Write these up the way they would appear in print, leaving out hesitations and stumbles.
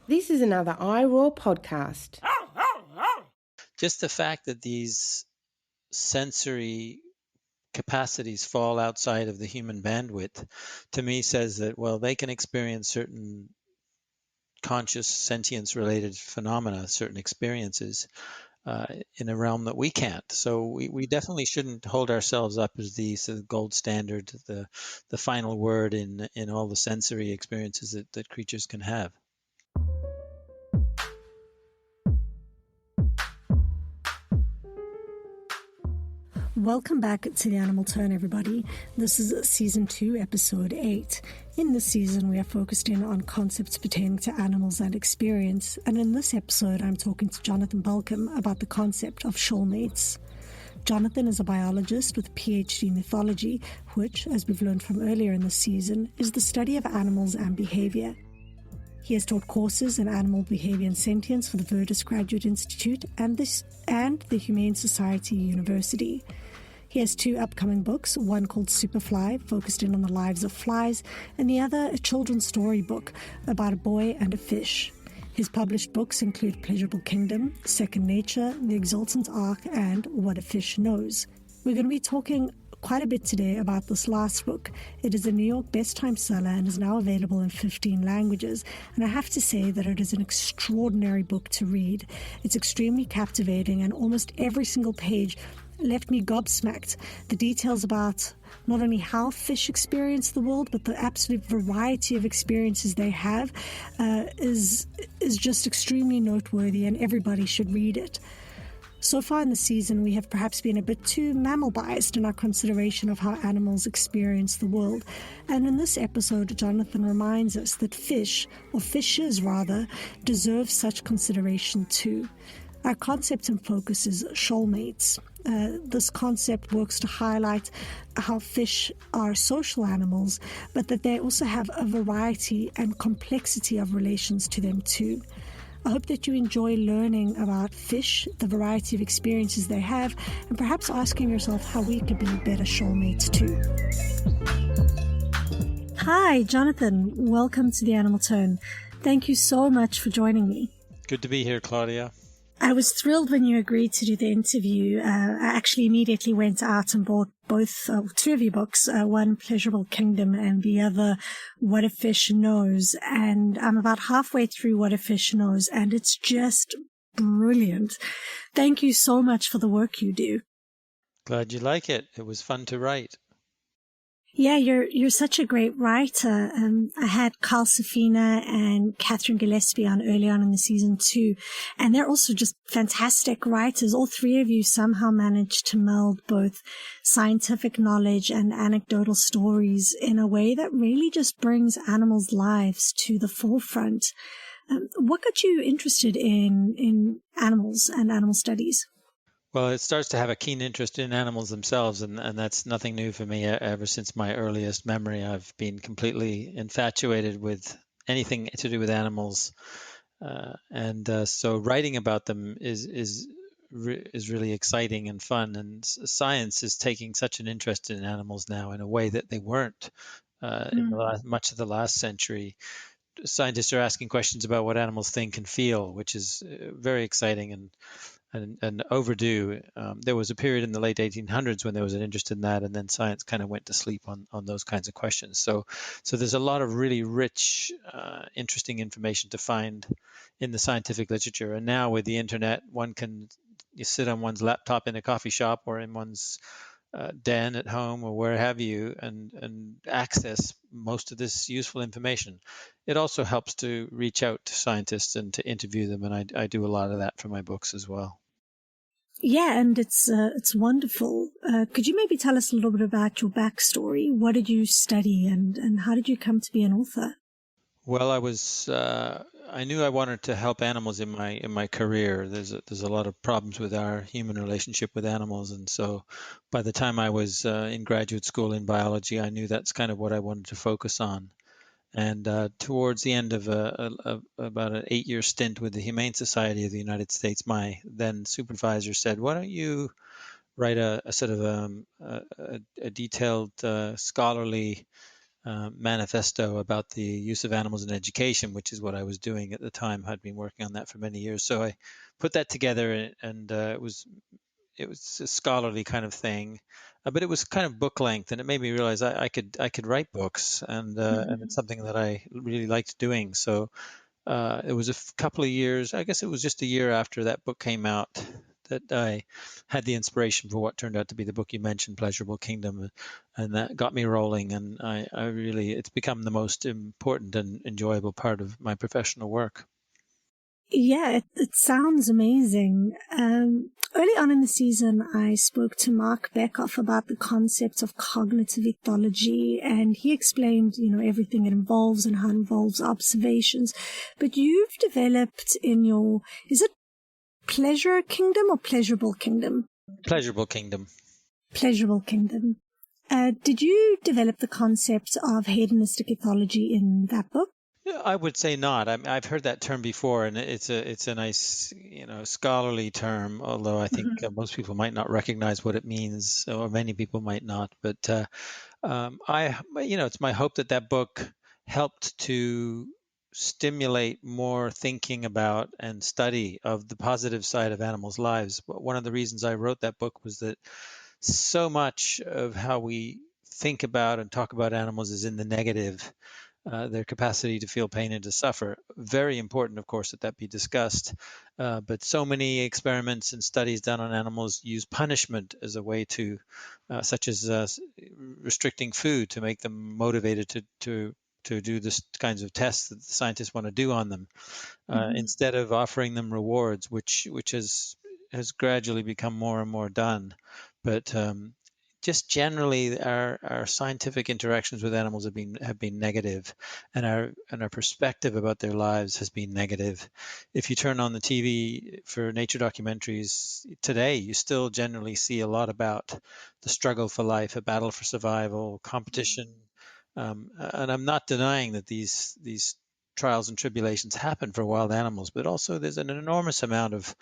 This is another iRaw podcast. Just the fact that these sensory capacities fall outside of the human bandwidth, to me says that, well, they can experience certain conscious sentience-related phenomena, certain experiences in a realm that we can't. So we definitely shouldn't hold ourselves up as the sort of gold standard, the final word in all the sensory experiences that creatures can have. Welcome back to the Animal Turn, everybody. This is Season 2, Episode 8. In this season, we are focused in on concepts pertaining to animals and experience, and in this episode, I'm talking to Jonathan Balcombe about the concept of shoalmates. Jonathan is a biologist with a PhD in ethology, which, as we've learned from earlier in the season, is the study of animals and behavior. He has taught courses in animal behavior and sentience for the Verdus Graduate Institute and the Humane Society University. He has 2 upcoming books, one called Superfly, focused in on the lives of flies, and the other a children's story book about a boy and a fish. His published books include Pleasurable Kingdom, Second Nature, The Exultant Ark, and What a Fish Knows. We're going to be talking quite a bit today about this last book. It is a New York Best Time seller and is now available in 15 languages. And I have to say that it is an extraordinary book to read. It's extremely captivating, and almost every single page left me gobsmacked. The details about not only how fish experience the world, but the absolute variety of experiences they have is just extremely noteworthy, and everybody should read it. So far in the season, we have perhaps been a bit too mammal-biased in our consideration of how animals experience the world. And in this episode, Jonathan reminds us that fish, or fishes rather, deserve such consideration too. Our concept and focus is shoalmates. This concept works to highlight how fish are social animals, but that they also have a variety and complexity of relations to them too. I hope that you enjoy learning about fish, the variety of experiences they have, and perhaps asking yourself how we could be better shoalmates too. Hi, Jonathan. Welcome to the Animal Turn. Thank you so much for joining me. Good to be here, Claudia. I was thrilled when you agreed to do the interview. I actually immediately went out and bought both, 2 of your books, one Pleasurable Kingdom and the other What a Fish Knows. And I'm about halfway through What a Fish Knows, and it's just brilliant. Thank you so much for the work you do. Glad you like it. It was fun to write. Yeah, you're such a great writer. I had Carl Safina and Catherine Gillespie on early on in the season too, and they're also just fantastic writers. All 3 of you somehow managed to meld both scientific knowledge and anecdotal stories in a way that really just brings animals' lives to the forefront. What got you interested in animals and animal studies? Well, it starts to have a keen interest in animals themselves, and that's nothing new for me. Ever since my earliest memory, I've been completely infatuated with anything to do with animals, so writing about them is really exciting and fun. And science is taking such an interest in animals now in a way that they weren't in much of the last century. Scientists are asking questions about what animals think and feel, which is very exciting and overdue. There was a period in the late 1800s when there was an interest in that, and then science kind of went to sleep on those kinds of questions. So there's a lot of really rich, interesting information to find in the scientific literature. And now with the internet, you sit on one's laptop in a coffee shop or in one's den at home or where have you, and access most of this useful information. It also helps to reach out to scientists and to interview them, and I do a lot of that for my books as well. Yeah, and it's wonderful. Could you maybe tell us a little bit about your backstory? What did you study, and how did you come to be an author? Well, I knew I wanted to help animals in my career. There's a lot of problems with our human relationship with animals, and so by the time I was in graduate school in biology, I knew that's kind of what I wanted to focus on. And towards the end of about an 8-year stint with the Humane Society of the United States, my then supervisor said, "Why don't you write a sort of a detailed scholarly manifesto about the use of animals in education, which is what I was doing at the time. I'd been working on that for many years. So I put that together, and it was a scholarly kind of thing, but it was kind of book length, and it made me realize I could write books, and it's something that I really liked doing. So it was a couple of years, I guess it was just a year after that book came out, that I had the inspiration for what turned out to be the book you mentioned, Pleasurable Kingdom, and that got me rolling. And I really, it's become the most important and enjoyable part of my professional work. Yeah, it sounds amazing. Early on in the season, I spoke to Mark Beckhoff about the concept of cognitive ecology, and he explained, everything it involves and how it involves observations. But you've developed is it Pleasure Kingdom or Pleasurable Kingdom? Pleasurable Kingdom. Pleasurable Kingdom. Did you develop the concept of hedonistic ecology in that book? I would say not. I've heard that term before, and it's a nice, scholarly term. Although I think most people might not recognize what it means, or many people might not. But it's my hope that that book helped to stimulate more thinking about and study of the positive side of animals' lives. One of the reasons I wrote that book was that so much of how we think about and talk about animals is in the negative. Their capacity to feel pain and to suffer. Very important, of course, that be discussed. But so many experiments and studies done on animals use punishment as a way to, such as restricting food to make them motivated to do the kinds of tests that the scientists want to do on them, instead of offering them rewards, which has gradually become more and more done. But just generally, our scientific interactions with animals have been negative, and our perspective about their lives has been negative. If you turn on the TV for nature documentaries today, you still generally see a lot about the struggle for life, a battle for survival, competition, and I'm not denying that these trials and tribulations happen for wild animals, but also there's an enormous amount of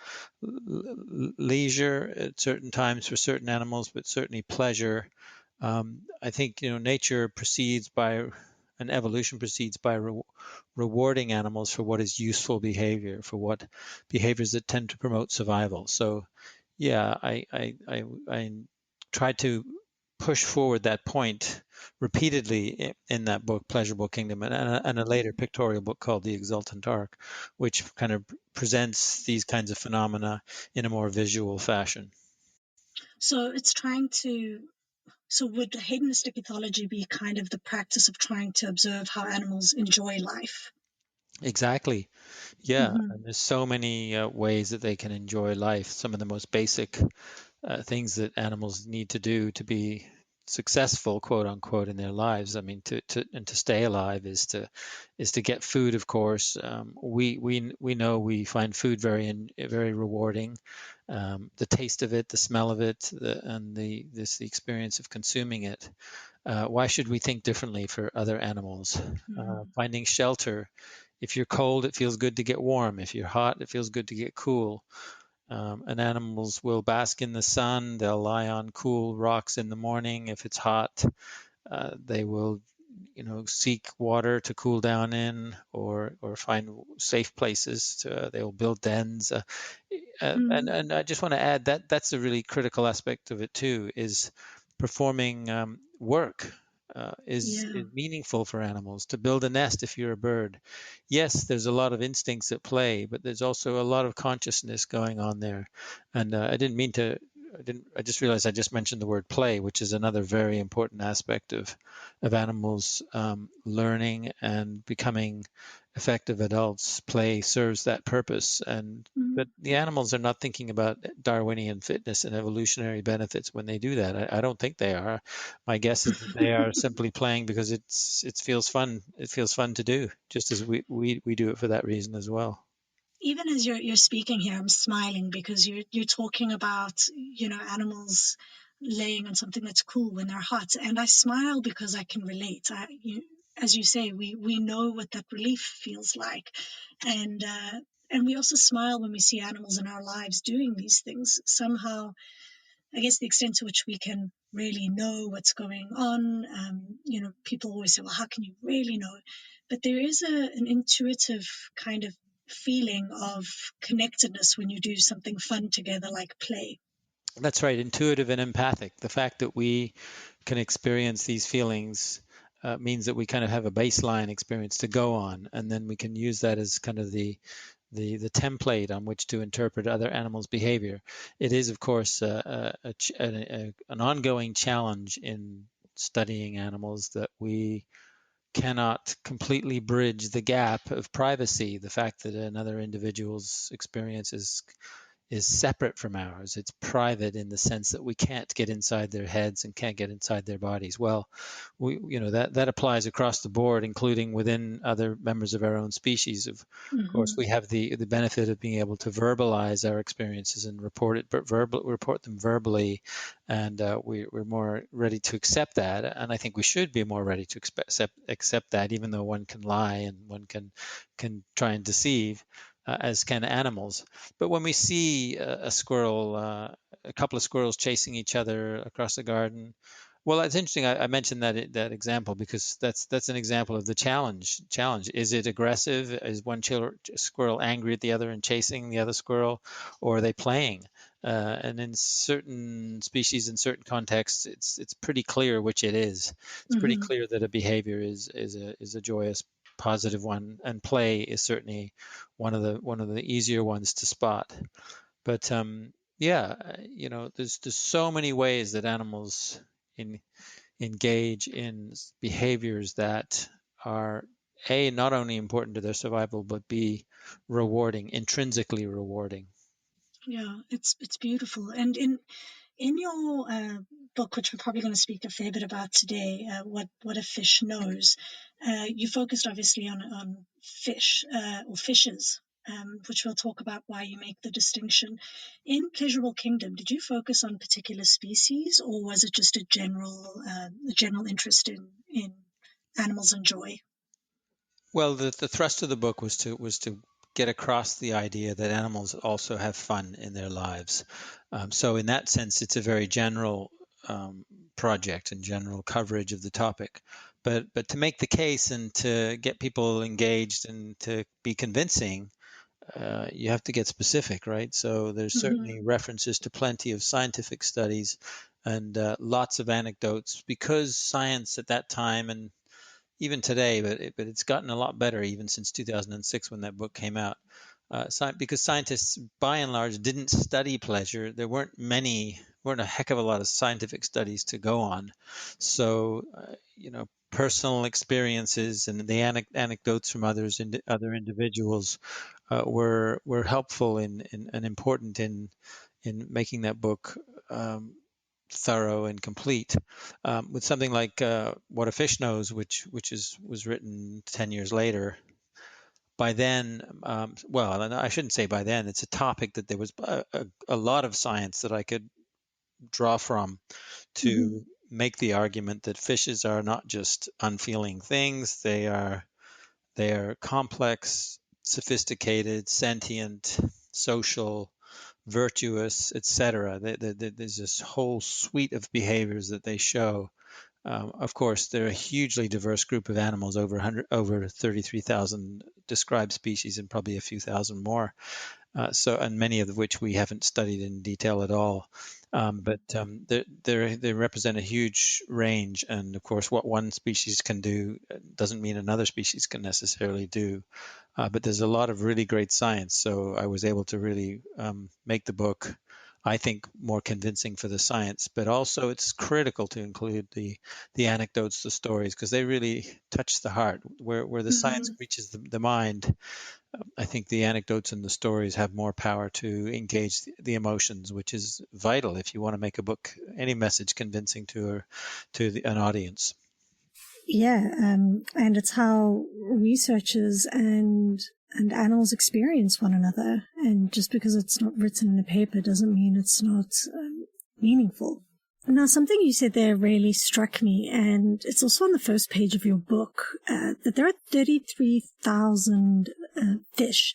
leisure at certain times for certain animals, but certainly pleasure. I think nature proceeds by, and evolution proceeds by rewarding animals for what is useful behavior, for what behaviors that tend to promote survival. So, yeah, I try to push forward that point repeatedly in that book, Pleasurable Kingdom, and a later pictorial book called The Exultant Ark, which kind of presents these kinds of phenomena in a more visual fashion. So it's so would hedonistic ecology be kind of the practice of trying to observe how animals enjoy life? Exactly. Yeah. And there's so many ways that they can enjoy life. Some of the most basic things that animals need to do to be successful, quote unquote, in their lives. I mean, to stay alive is to get food. Of course, we know we find food very rewarding. The taste of it, the smell of it, the experience of consuming it. Why should we think differently for other animals? Finding shelter. If you're cold, it feels good to get warm. If you're hot, it feels good to get cool. And animals will bask in the sun. They'll lie on cool rocks in the morning. If it's hot, they will, seek water to cool down in, or find safe places. They will build dens. And I just want to add that that's a really critical aspect of it too. Is performing work. Is meaningful for animals. To build a nest if you're a bird, yes, there's a lot of instincts at play, but there's also a lot of consciousness going on there. And I just realized I just mentioned the word play, which is another very important aspect of animals learning and becoming effective adults. Play serves that purpose, but the animals are not thinking about Darwinian fitness and evolutionary benefits when they do that. I don't think they are. My guess is that they are simply playing because it feels fun. It feels fun to do, just as we do it for that reason as well. Even as you're speaking here, I'm smiling because you're talking about animals laying on something that's cool when they're hot, and I smile because I can relate. As you say, we know what that relief feels like, and we also smile when we see animals in our lives doing these things. Somehow, I guess the extent to which we can really know what's going on. People always say, well, how can you really know? But there is an intuitive kind of feeling of connectedness when you do something fun together, like play. That's right, intuitive and empathic. The fact that we can experience these feelings means that we kind of have a baseline experience to go on, and then we can use that as kind of the template on which to interpret other animals' behavior. It is, of course, an ongoing challenge in studying animals that we cannot completely bridge the gap of privacy, the fact that another individual's experience is separate from ours. It's private in the sense that we can't get inside their heads and can't get inside their bodies. Well, that applies across the board, including within other members of our own species. Of course, we have the benefit of being able to verbalize our experiences and report them verbally, and we're more ready to accept that. And I think we should be more ready to accept that, even though one can lie and one can try and deceive. As can animals. But when we see a squirrel, a couple of squirrels chasing each other across the garden, well, it's interesting. I mentioned that example because that's an example of the challenge. Is it aggressive? Is one squirrel angry at the other and chasing the other squirrel, or are they playing? And in certain species, in certain contexts, it's pretty clear which it is. It's pretty clear that a behavior is a joyous, positive one, and play is certainly one of the easier ones to spot. But there's so many ways that animals engage in behaviors that are A, not only important to their survival, but B, rewarding, intrinsically rewarding. Yeah, it's beautiful. And in your book, which we're probably going to speak a fair bit about today, what a fish knows, you focused obviously on fish or fishes, which we'll talk about why you make the distinction. In Pleasurable Kingdom, did you focus on particular species, or was it just a general interest in animals and joy? Well, the thrust of the book was to get across the idea that animals also have fun in their lives. So in that sense, it's a very general project and general coverage of the topic. But to make the case and to get people engaged and to be convincing, you have to get specific, right? So there's certainly references to plenty of scientific studies and lots of anecdotes, because science at that time, and even today, but it's gotten a lot better even since 2006 when that book came out. Because scientists, by and large, didn't study pleasure. There weren't a heck of a lot of scientific studies to go on. So, personal experiences and the anecdotes from other individuals were helpful and important in making that book thorough and complete. With something like What a Fish Knows, which was written 10 years later. By then, well, I shouldn't say by then, it's a topic that there was a lot of science that I could draw from to make the argument that fishes are not just unfeeling things. They are complex, sophisticated, sentient, social, virtuous, etc. There's this whole suite of behaviors that they show. Of course, they're a hugely diverse group of animals, over 33,000 described species and probably a few thousand more. And many of which we haven't studied in detail at all. But they represent a huge range, and of course, what one species can do doesn't mean another species can necessarily do. But there's a lot of really great science, so I was able to really make the book, I think, more convincing for the science. But also, it's critical to include the anecdotes, the stories, because they really touch the heart. Where the science reaches the mind, I think the anecdotes and the stories have more power to engage the emotions, which is vital if you want to make a book, any message convincing to an audience. Yeah, and it's how researchers and animals experience one another. And just because it's not written in a paper doesn't mean it's not meaningful. Now, something you said there really struck me, and it's also on the first page of your book, that there are 33,000 fish.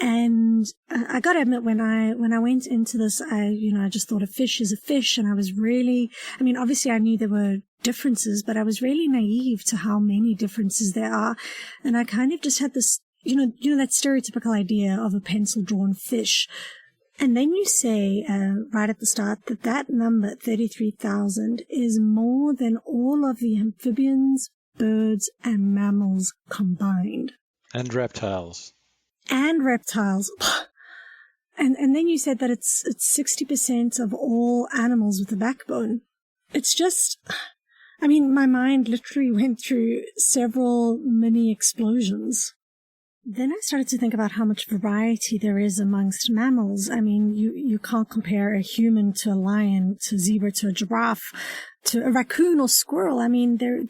And I got to admit, when I went into this, I just thought a fish is a fish, and I was really, obviously I knew there were differences, but I was really naive to how many differences there are. And I kind of just had this, that stereotypical idea of a pencil-drawn fish. And then you say, right at the start, that number, 33,000, is more than all of the amphibians, birds, and mammals combined. And reptiles. And reptiles. And then you said that it's 60% of all animals with a backbone. It's just, my mind literally went through several mini explosions. Then I started to think about how much variety there is amongst mammals. You can't compare a human to a lion, to a zebra, to a giraffe, to a raccoon or squirrel.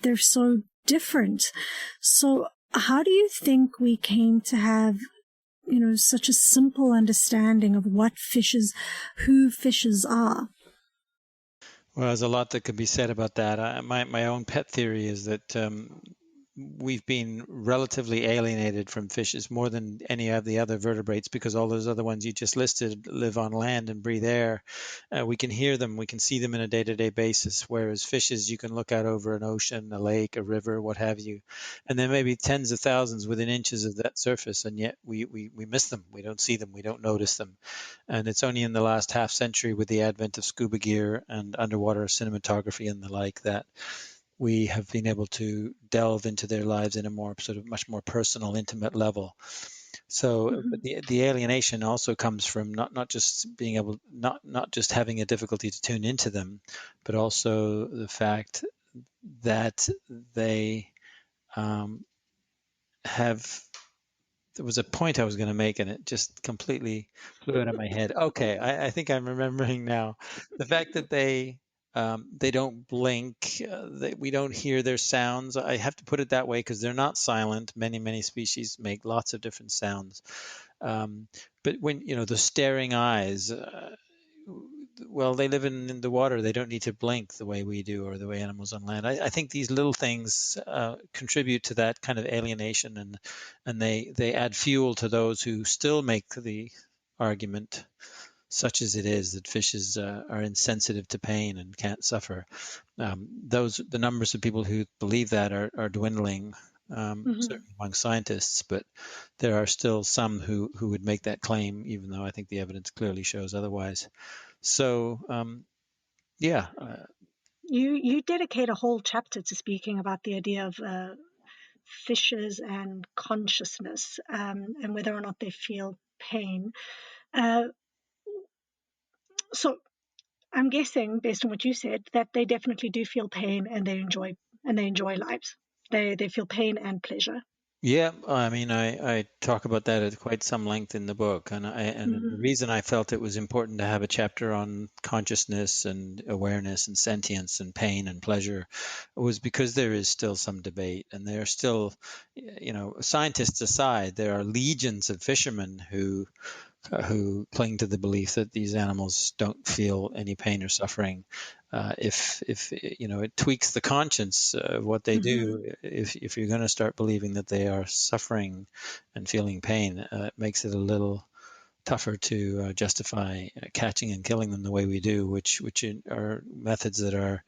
They're so different. So how do you think we came to have, such a simple understanding of who fishes are? Well, there's a lot that could be said about that. My own pet theory is that we've been relatively alienated from fishes more than any of the other vertebrates, because all those other ones you just listed live on land and breathe air. We can hear them, we can see them in a day-to-day basis, whereas fishes, you can look out over an ocean, a lake, a river, what have you, and there may be tens of thousands within inches of that surface, and yet we miss them, we don't see them, we don't notice them. And it's only in the last half century, with the advent of scuba gear and underwater cinematography and the like, that we have been able to delve into their lives in a more sort of much more personal, intimate level. So the alienation also comes from not just being able, not just having a difficulty to tune into them, but also the fact that they have. There was a point I was going to make, and it just completely flew out of my head. Okay, I think I'm remembering now. The fact that they don't blink, we don't hear their sounds. I have to put it that way because they're not silent. Many species make lots of different sounds. But when, the staring eyes, well, they live in the water. They don't need to blink the way we do, or the way animals on land. I think these little things contribute to that kind of alienation, and they add fuel to those who still make the argument, such as it is, that fishes are insensitive to pain and can't suffer. The numbers of people who believe that are dwindling, certainly among scientists, but there are still some who would make that claim, even though I think the evidence clearly shows otherwise. So, yeah. You dedicate a whole chapter to speaking about the idea of fishes and consciousness, and whether or not they feel pain. So I'm guessing, based on what you said, that they definitely do feel pain, and they enjoy lives. They feel pain and pleasure. Yeah, I talk about that at quite some length in the book, and the reason I felt it was important to have a chapter on consciousness and awareness and sentience and pain and pleasure was because there is still some debate, and there are still, scientists aside, there are legions of fishermen who cling to the belief that these animals don't feel any pain or suffering. If it tweaks the conscience of what they do. If you're going to start believing that they are suffering and feeling pain, it makes it a little tougher to justify catching and killing them the way we do, which are methods that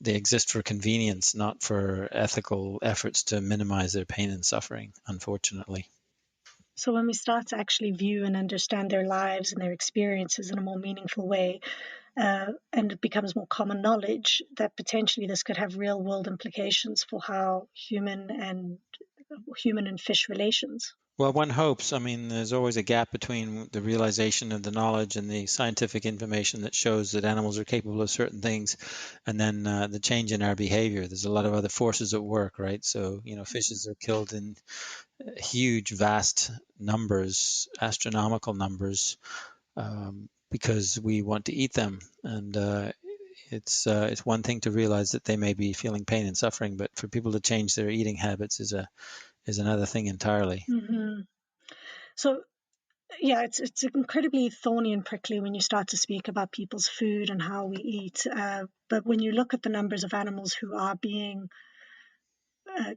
they exist for convenience, not for ethical efforts to minimize their pain and suffering, unfortunately. So when we start to actually view and understand their lives and their experiences in a more meaningful way, and it becomes more common knowledge, that potentially this could have real world implications for how human and fish relations. Well, one hopes. There's always a gap between the realization of the knowledge and the scientific information that shows that animals are capable of certain things, and then the change in our behavior. There's a lot of other forces at work, right? So, fishes are killed in huge, vast numbers, astronomical numbers, because we want to eat them. And it's one thing to realize that they may be feeling pain and suffering, but for people to change their eating habits is another thing entirely. So Yeah, it's incredibly thorny and prickly when you start to speak about people's food and how we eat. But when you look at the numbers of animals who are being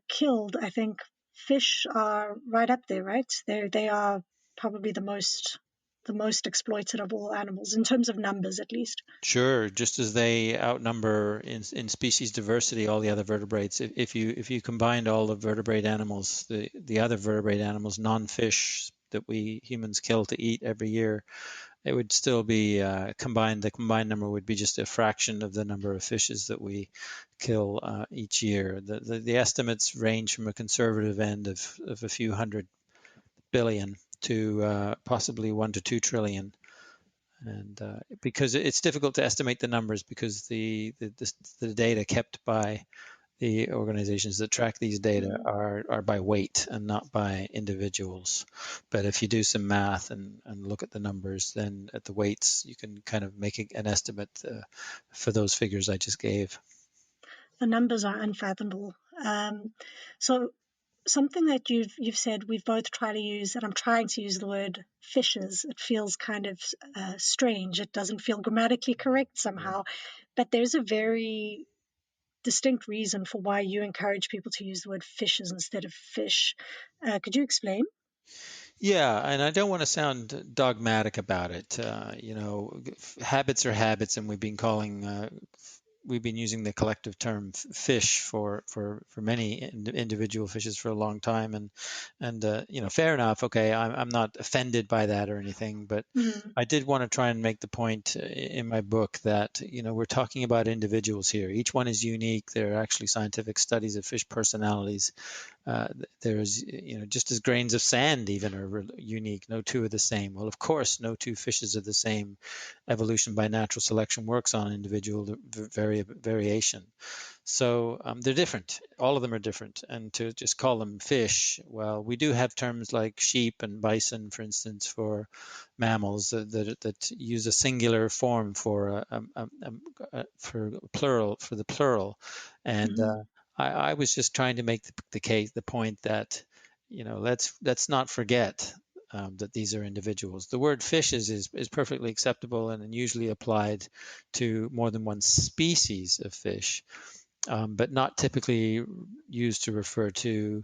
killed, I think fish are right up there, right? They are probably the most exploited of all animals in terms of numbers, at least. Sure, just as they outnumber in species diversity all the other vertebrates. If you combined all the vertebrate animals, the other vertebrate animals, non-fish that we humans kill to eat every year, it would still be combined. The combined number would be just a fraction of the number of fishes that we kill each year. The estimates range from a conservative end of a few 100 billion to possibly 1 to 2 trillion. And because it's difficult to estimate the numbers, because the data kept by the organizations that track these data are by weight and not by individuals. But if you do some math and look at the numbers, then at the weights, you can kind of make an estimate for those figures I just gave. The numbers are unfathomable. So something that you've said we've both tried to use, and I'm trying to use the word fishes. It feels kind of strange. It doesn't feel grammatically correct somehow, but there's a very distinct reason for why you encourage people to use the word fishes instead of fish. Could you explain? Yeah, and I don't want to sound dogmatic about it. Habits are habits, and we've been using the collective term fish for many individual fishes for a long time, and fair enough. Okay, I'm not offended by that or anything, but I did want to try and make the point in my book that we're talking about individuals here. Each one is unique. There are actually scientific studies of fish personalities. There's just as grains of sand even are unique. No two are the same. Well, of course, no two fishes are the same. Evolution by natural selection works on individual variation. So they're different. All of them are different. And to just call them fish, well, we do have terms like sheep and bison, for instance, for mammals that use a singular form for the plural, and I was just trying to make the point that let's not forget that these are individuals. The word fishes is perfectly acceptable and usually applied to more than one species of fish, but not typically used to refer to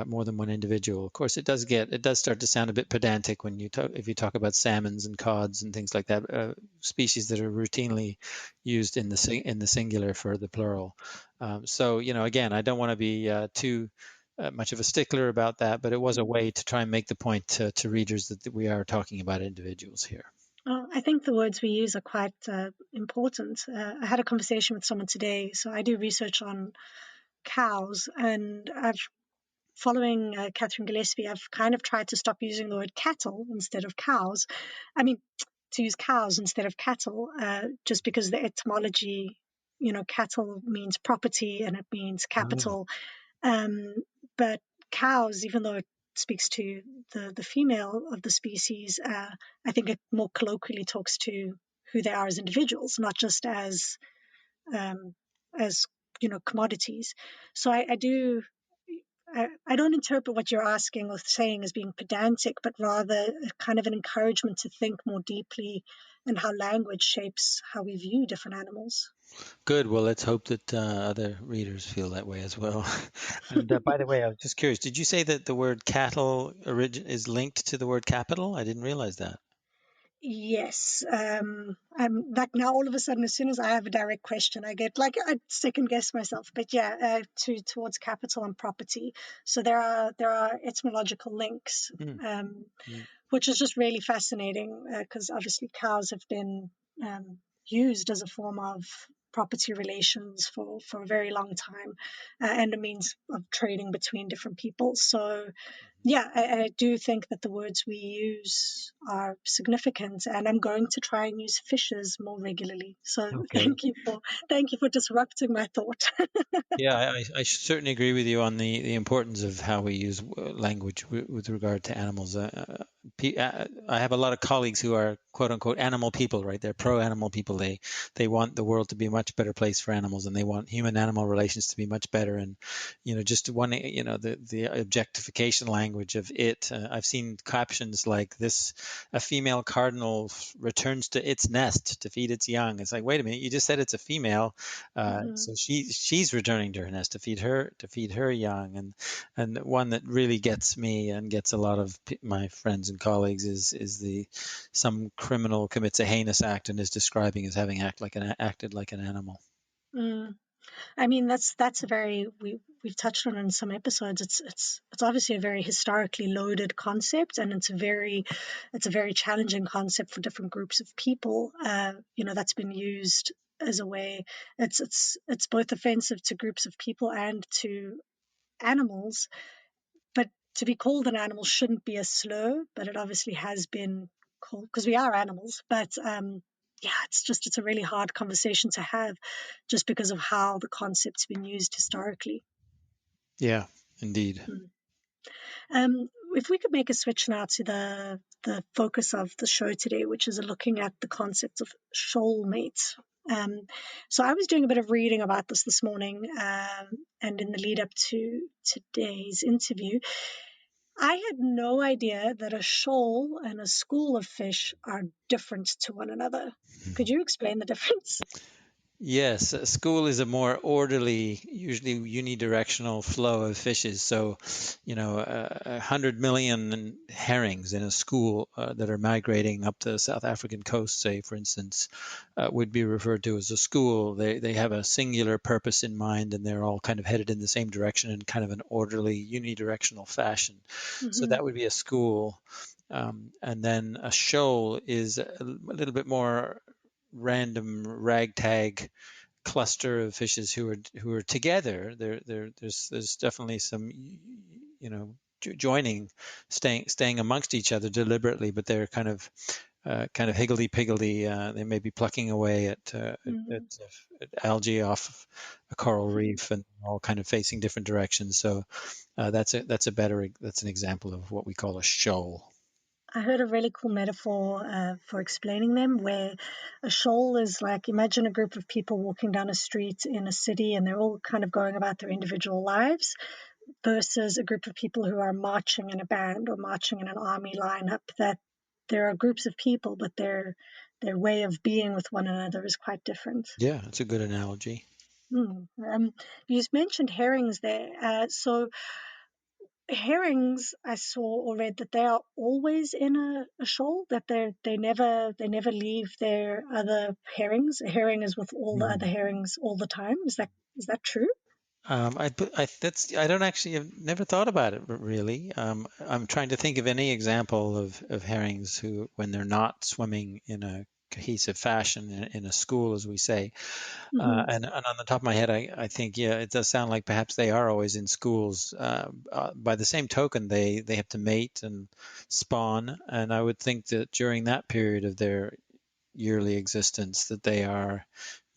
more than one individual. Of course, it does start to sound a bit pedantic when if you talk about salmons and cods and things like that, species that are routinely used in the singular for the plural. So again, I don't want to be too much of a stickler about that, but it was a way to try and make the point to readers that we are talking about individuals here. Well, I think the words we use are quite important. I had a conversation with someone today. So I do research on cows, and following Catherine Gillespie, I've kind of tried to stop using the word cattle instead of cows. I mean, to use cows instead of cattle, just because the etymology, cattle means property and it means capital. But cows, even though it speaks to the female of the species, I think it more colloquially talks to who they are as individuals, not just as um, as commodities. So I don't interpret what you're asking or saying as being pedantic, but rather a kind of an encouragement to think more deeply and how language shapes how we view different animals. Good. Well, let's hope that other readers feel that way as well. And by the way, I was just curious. Did you say that the word cattle is linked to the word capital? I didn't realize that. Yes. I'm like now all of a sudden, as soon as I have a direct question, I get like I second guess myself. But yeah, towards capital and property. So there are etymological links, Mm. um, Mm. which is just really fascinating because obviously cows have been used as a form of property relations for a very long time and a means of trading between different peoples. So yeah, I do think that the words we use are significant, and I'm going to try and use fishes more regularly. So Okay. thank you for disrupting my thought. Yeah, I certainly agree with you on the importance of how we use language with regard to animals. I have a lot of colleagues who are quote unquote animal people, right? They're pro animal people. They want the world to be a much better place for animals, and they want human animal relations to be much better. And just one, the objectification language of it. I've seen captions like this: a female cardinal returns to its nest to feed its young. It's like, wait a minute, you just said it's a female, so she's returning to her nest to feed her young. And one that really gets me and gets a lot of my friends and colleagues is some criminal commits a heinous act and is describing as having acted like an animal. I mean, that's a very we've touched on it in some episodes. It's obviously a very historically loaded concept, and it's a very challenging concept for different groups of people. That's been used as a way. It's both offensive to groups of people and to animals. But to be called an animal shouldn't be a slur, but it obviously has been called because we are animals. But it's a really hard conversation to have just because of how the concept's been used historically. Yeah, indeed. If we could make a switch now to the focus of the show today, which is looking at the concept of shoalmates. So I was doing a bit of reading about this morning, and in the lead up to today's interview, I had no idea that a shoal and a school of fish are different to one another. Could you explain the difference? Yes, a school is a more orderly, usually unidirectional flow of fishes. So, 100 million herrings in a school that are migrating up the South African coast, say, for instance, would be referred to as a school. They have a singular purpose in mind, and they're all kind of headed in the same direction in kind of an orderly, unidirectional fashion. So that would be a school. And then a shoal is a little bit more random ragtag cluster of fishes who are together. There's definitely some joining, staying amongst each other deliberately, but they're kind of higgledy-piggledy. They may be plucking away at algae off a coral reef, and all kind of facing different directions. So that's an example of what we call a shoal. I heard a really cool metaphor for explaining them, where a shoal is like, imagine a group of people walking down a street in a city and they're all kind of going about their individual lives, versus a group of people who are marching in a band or marching in an army lineup. That there are groups of people, but their way of being with one another is quite different. Yeah, that's a good analogy. You mentioned herrings there. So herrings, I saw or read that they are always in a shoal, that they never leave their other herrings. A herring is with all the other herrings all the time. Is that true? I don't actually, I've never thought about it really. I'm trying to think of any example of herrings who, when they're not swimming in a cohesive fashion in a school, as we say. And on the top of my head, I think, yeah, it does sound like perhaps they are always in schools. By the same token, they have to mate and spawn. And I would think that during that period of their yearly existence, that they are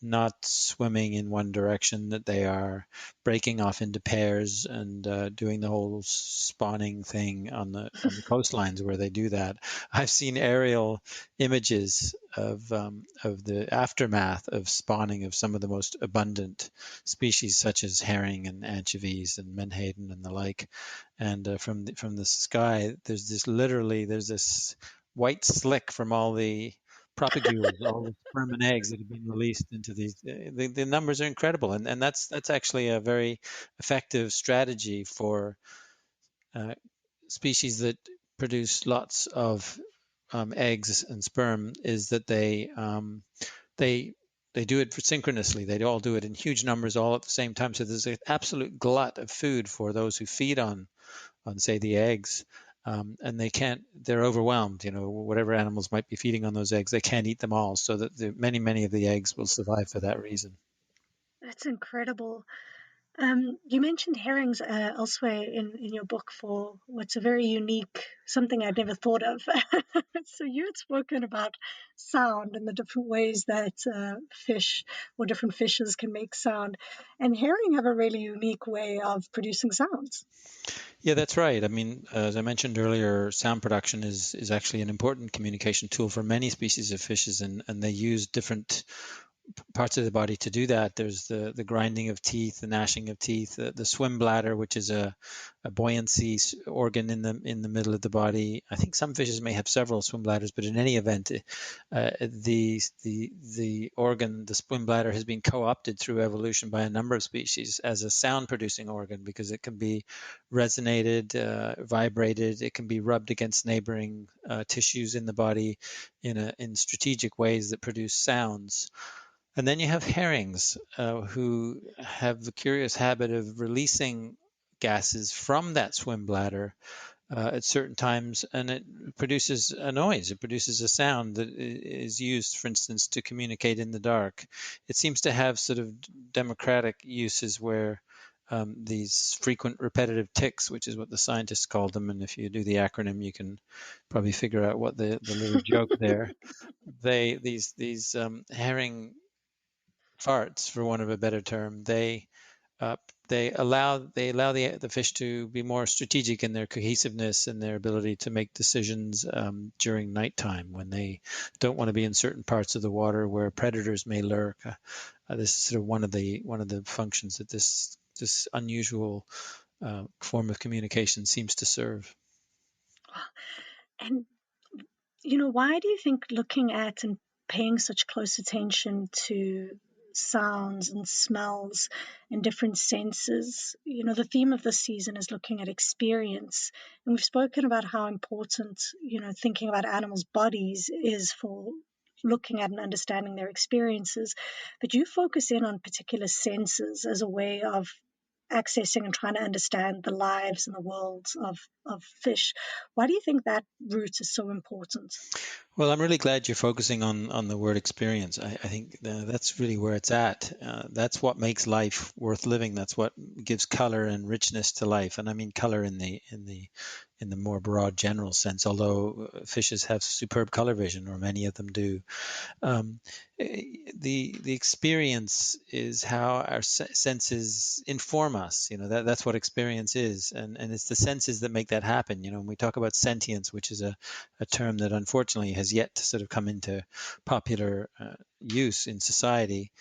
not swimming in one direction, that they are breaking off into pairs and doing the whole spawning thing on the coastlines where they do that. I've seen aerial images of the aftermath of spawning of some of the most abundant species, such as herring and anchovies and menhaden and the like. And from the sky, there's this white slick from all the propagules, all the sperm and eggs that have been released into these. The numbers are incredible, and that's actually a very effective strategy for species that produce lots of eggs and sperm. Is that they do it synchronously. They all do it in huge numbers, all at the same time. So there's an absolute glut of food for those who feed on say the eggs. And they're overwhelmed, whatever animals might be feeding on those eggs, they can't eat them all. So that many of the eggs will survive for that reason. That's incredible. You mentioned herrings elsewhere in your book for what's a very unique, something I'd never thought of. So you had spoken about sound and the different ways that fish or different fishes can make sound. And herring have a really unique way of producing sounds. Yeah, that's right. I mean, as I mentioned earlier, sound production is actually an important communication tool for many species of fishes, and they use different parts of the body to do that. There's the grinding of teeth, the gnashing of teeth, the swim bladder, which is a buoyancy organ in the middle of the body. I think some fishes may have several swim bladders, but in any event, the organ, the swim bladder, has been co-opted through evolution by a number of species as a sound-producing organ because it can be resonated, vibrated. It can be rubbed against neighboring tissues in the body in strategic ways that produce sounds. And then you have herrings who have the curious habit of releasing gases from that swim bladder at certain times, and it produces a noise. It produces a sound that is used, for instance, to communicate in the dark. It seems to have sort of democratic uses where these frequent repetitive ticks, which is what the scientists call them, and if you do the acronym, you can probably figure out what the little joke there. These herring farts, for want of a better term, uh, they allow the fish to be more strategic in their cohesiveness and their ability to make decisions during nighttime when they don't want to be in certain parts of the water where predators may lurk. This is sort of one of the functions that this unusual form of communication seems to serve. And why do you think looking at and paying such close attention to sounds and smells and different senses? The theme of this season is looking at experience. And we've spoken about how important, thinking about animals' bodies is for looking at and understanding their experiences. But you focus in on particular senses as a way of accessing and trying to understand the lives and the worlds of fish. Why do you think that route is so important? Well, I'm really glad you're focusing on the word experience. I think that's really where it's at. That's what makes life worth living. That's what gives color and richness to life. And I mean color in the more broad general sense. Although fishes have superb color vision, or many of them do. Um, the experience is how our senses inform us. That's what experience is, and it's the senses that make that happen. When we talk about sentience, which is a term that unfortunately has yet to sort of come into popular use in society,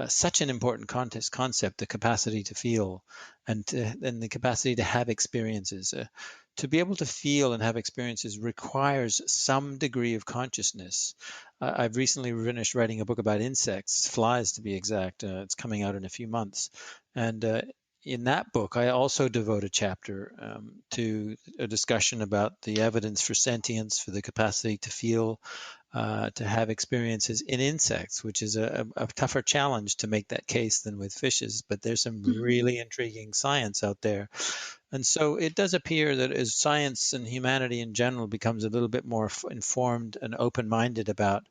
such an important concept, the capacity to feel and the capacity to have experiences. To be able to feel and have experiences requires some degree of consciousness. I've recently finished writing a book about insects, flies to be exact. It's coming out in a few months. And in that book, I also devote a chapter to a discussion about the evidence for sentience, for the capacity to feel, to have experiences in insects, which is a tougher challenge to make that case than with fishes. But there's some really intriguing science out there. And so it does appear that as science and humanity in general becomes a little bit more informed and open-minded about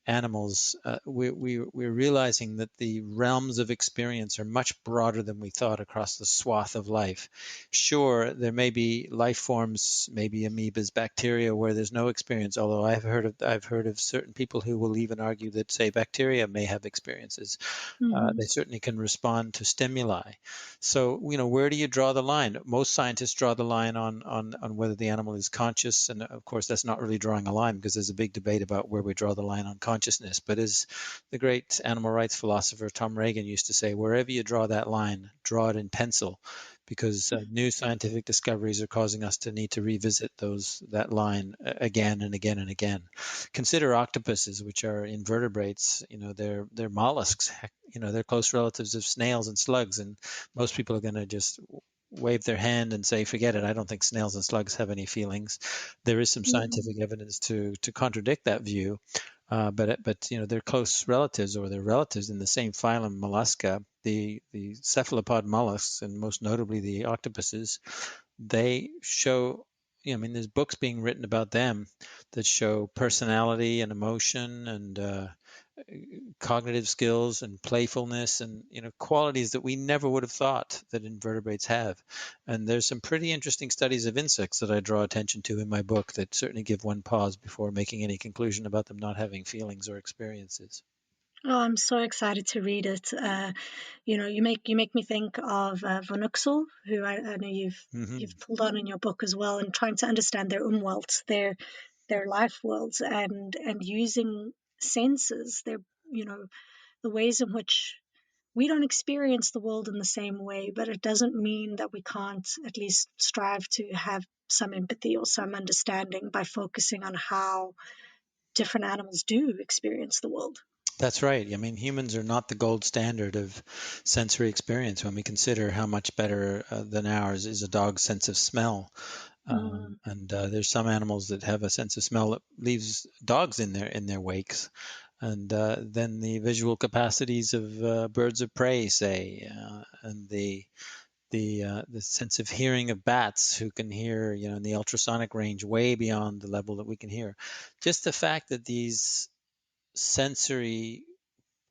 animals, we're realizing that the realms of experience are much broader than we thought across the swath of life. Sure, there may be life forms, maybe amoebas, bacteria, where there's no experience. Although I've heard of certain people who will even argue that, say, bacteria may have experiences. They certainly can respond to stimuli. So, where do you draw the line? Most scientists draw the line on whether the animal is conscious, and of course, that's not really drawing a line because there's a big debate about where we draw the line on consciousness. But as the great animal rights philosopher Tom Regan used to say, wherever you draw that line, draw it in pencil, because new scientific discoveries are causing us to need to revisit that line again and again and again. Consider octopuses, which are invertebrates. They're mollusks. They're close relatives of snails and slugs, and most people are going to just wave their hand and say, forget it. I don't think snails and slugs have any feelings. There is some scientific evidence to contradict that view. But they're close relatives, or they're relatives in the same phylum Mollusca. The cephalopod mollusks, and most notably the octopuses, they show. There's books being written about them that show personality and emotion cognitive skills and playfulness and qualities that we never would have thought that invertebrates have. And there's some pretty interesting studies of insects that I draw attention to in my book that certainly give one pause before making any conclusion about them not having feelings or experiences. Oh, I'm so excited to read it. You make me think of Vonuxel, who I know you've pulled on in your book as well, and trying to understand their umwelt, their life worlds, and using senses, the ways in which we don't experience the world in the same way, but it doesn't mean that we can't at least strive to have some empathy or some understanding by focusing on how different animals do experience the world. That's right. I mean, humans are not the gold standard of sensory experience when we consider how much better than ours is a dog's sense of smell. And there's some animals that have a sense of smell that leaves dogs in their wakes. And then the visual capacities of birds of prey, say, and the sense of hearing of bats who can hear, in the ultrasonic range way beyond the level that we can hear. Just the fact that these sensory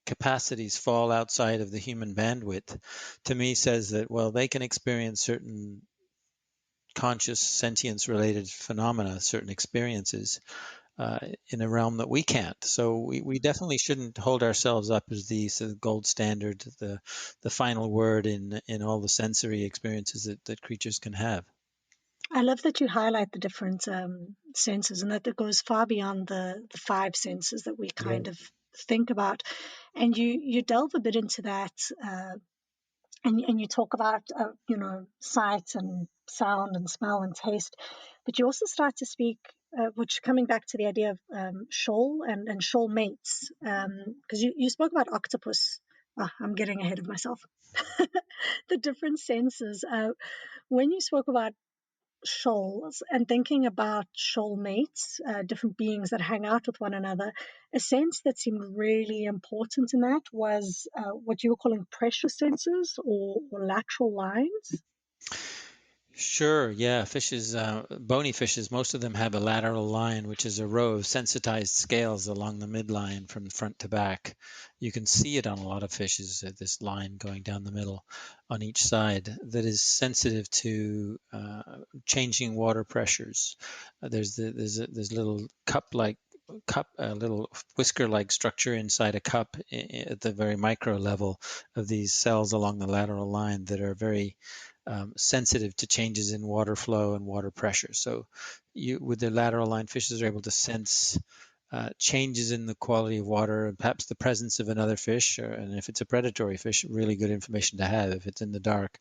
capacities fall outside of the human bandwidth, to me says that, well, they can experience certain conscious sentience related phenomena, certain experiences in a realm that we can't. So we definitely shouldn't hold ourselves up as the sort of gold standard, the final word in all the sensory experiences that creatures can have. I love that you highlight the different senses, and that it goes far beyond the five senses that we kind of think about. And you delve a bit into that, and you talk about sight and sound and smell and taste, but you also start to speak, which coming back to the idea of shoal and shoalmates, because you spoke about octopus. Oh, I'm getting ahead of myself. The different senses. When you spoke about shoals and thinking about shoalmates, different beings that hang out with one another, a sense that seemed really important in that was what you were calling pressure sensors or lateral lines. Sure, yeah. Fishes, bony fishes, most of them have a lateral line, which is a row of sensitized scales along the midline from front to back. You can see it on a lot of fishes, this line going down the middle on each side that is sensitive to changing water pressures. There's little little whisker-like structure inside a cup at the very micro level of these cells along the lateral line that are very sensitive to changes in water flow and water pressure. So with the lateral line, fishes are able to sense changes in the quality of water and perhaps the presence of another fish, and if it's a predatory fish, really good information to have if it's in the dark,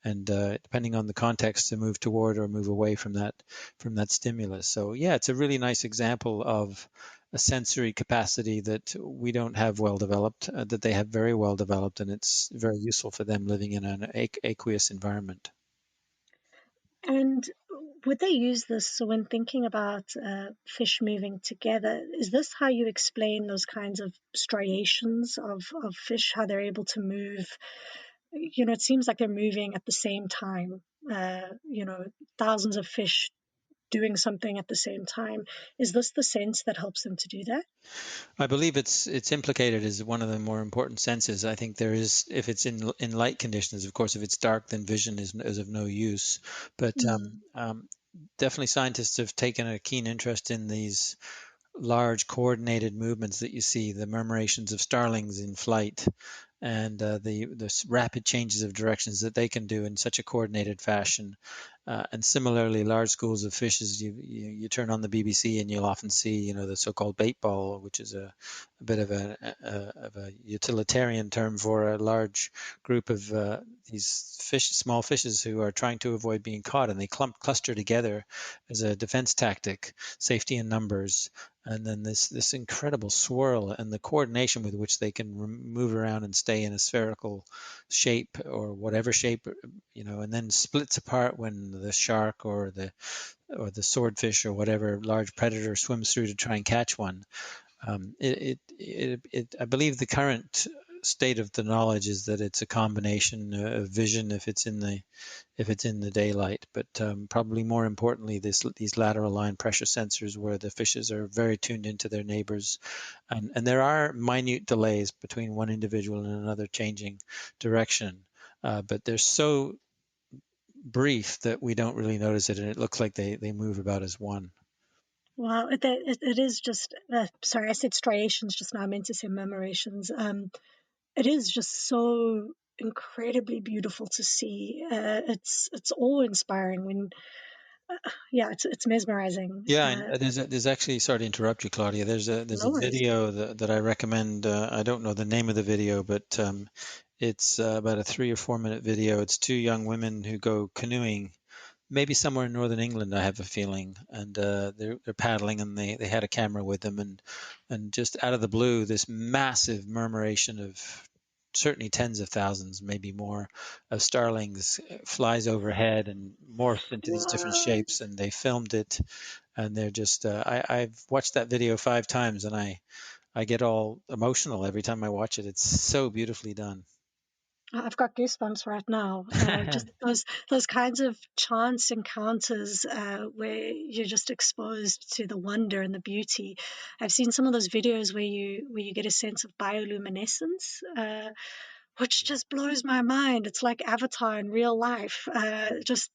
and depending on the context, to move toward or move away from that stimulus. So yeah, it's a really nice example of a sensory capacity that we don't have well developed, that they have very well developed, and it's very useful for them living in an aqueous environment. And would they use this, so when thinking about fish moving together, is this how you explain those kinds of striations of fish, how they're able to move? It seems like they're moving at the same time, thousands of fish doing something at the same time. Is this the sense that helps them to do that? I believe it's implicated as one of the more important senses. I think there is, if it's in light conditions, of course, if it's dark, then vision is of no use. But definitely scientists have taken a keen interest in these large coordinated movements that you see, the murmurations of starlings in flight, and the rapid changes of directions that they can do in such a coordinated fashion. And similarly, large schools of fishes, you turn on the BBC and you'll often see, the so-called bait ball, which is a bit of a utilitarian term for a large group of these small fishes who are trying to avoid being caught, and they cluster together as a defense tactic, safety in numbers. And then this incredible swirl and the coordination with which they can move around and stay in a spherical shape or whatever shape, and then splits apart when the shark or the swordfish or whatever large predator swims through to try and catch one. I believe the current state of the knowledge is that it's a combination of vision if it's in the daylight, but probably more importantly, these lateral line pressure sensors where the fishes are very tuned into their neighbors, and there are minute delays between one individual and another changing direction, but they're so brief that we don't really notice it, and it looks like they move about as one. Wow, it is just, sorry, I said striations just now, I meant to say murmurations. It is just so incredibly beautiful to see. It's awe-inspiring when, yeah, it's mesmerizing. Yeah, and there's actually, sorry to interrupt you, Claudia. There's a No worries. video that I recommend. I don't know the name of the video, but it's about a 3 or 4 minute video. It's two young women who go canoeing, maybe somewhere in northern England, I have a feeling, and they're paddling, and they had a camera with them, and just out of the blue, this massive murmuration of certainly tens of thousands, maybe more, of starlings flies overhead and morphs into these different Wow. shapes, and they filmed it, and they're just I've watched that video 5 times, and I get all emotional every time I watch it. It's so beautifully done. I've got goosebumps right now. Just those kinds of chance encounters where you're just exposed to the wonder and the beauty. I've seen some of those videos where you get a sense of bioluminescence, which just blows my mind. It's like Avatar in real life. Just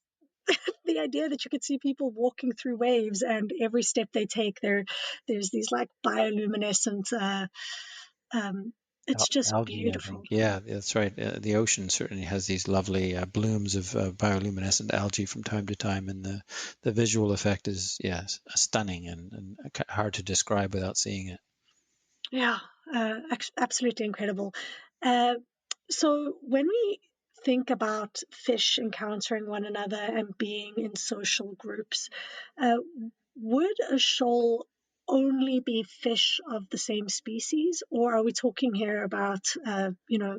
the idea that you could see people walking through waves, and every step they take, there's these like bioluminescent. Um, it's just Algae, I beautiful. think. Yeah, that's right. The ocean certainly has these lovely blooms of bioluminescent algae from time to time, and the visual effect is, yes, stunning and hard to describe without seeing it. Yeah, absolutely incredible. Uh, so when we think about fish encountering one another and being in social groups, uh, would a shoal only be fish of the same species, or are we talking here about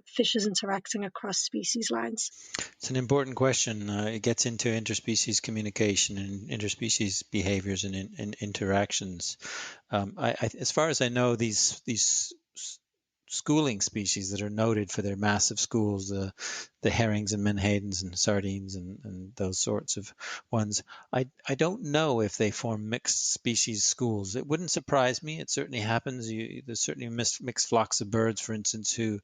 fishes interacting across species lines? It's an important question. It gets into interspecies communication and interspecies behaviors and interactions. As far as I know, these schooling species that are noted for their massive schools, the herrings and menhadens and sardines and those sorts of ones. I don't know if they form mixed species schools. It wouldn't surprise me. It certainly happens. There's certainly mixed flocks of birds, for instance, who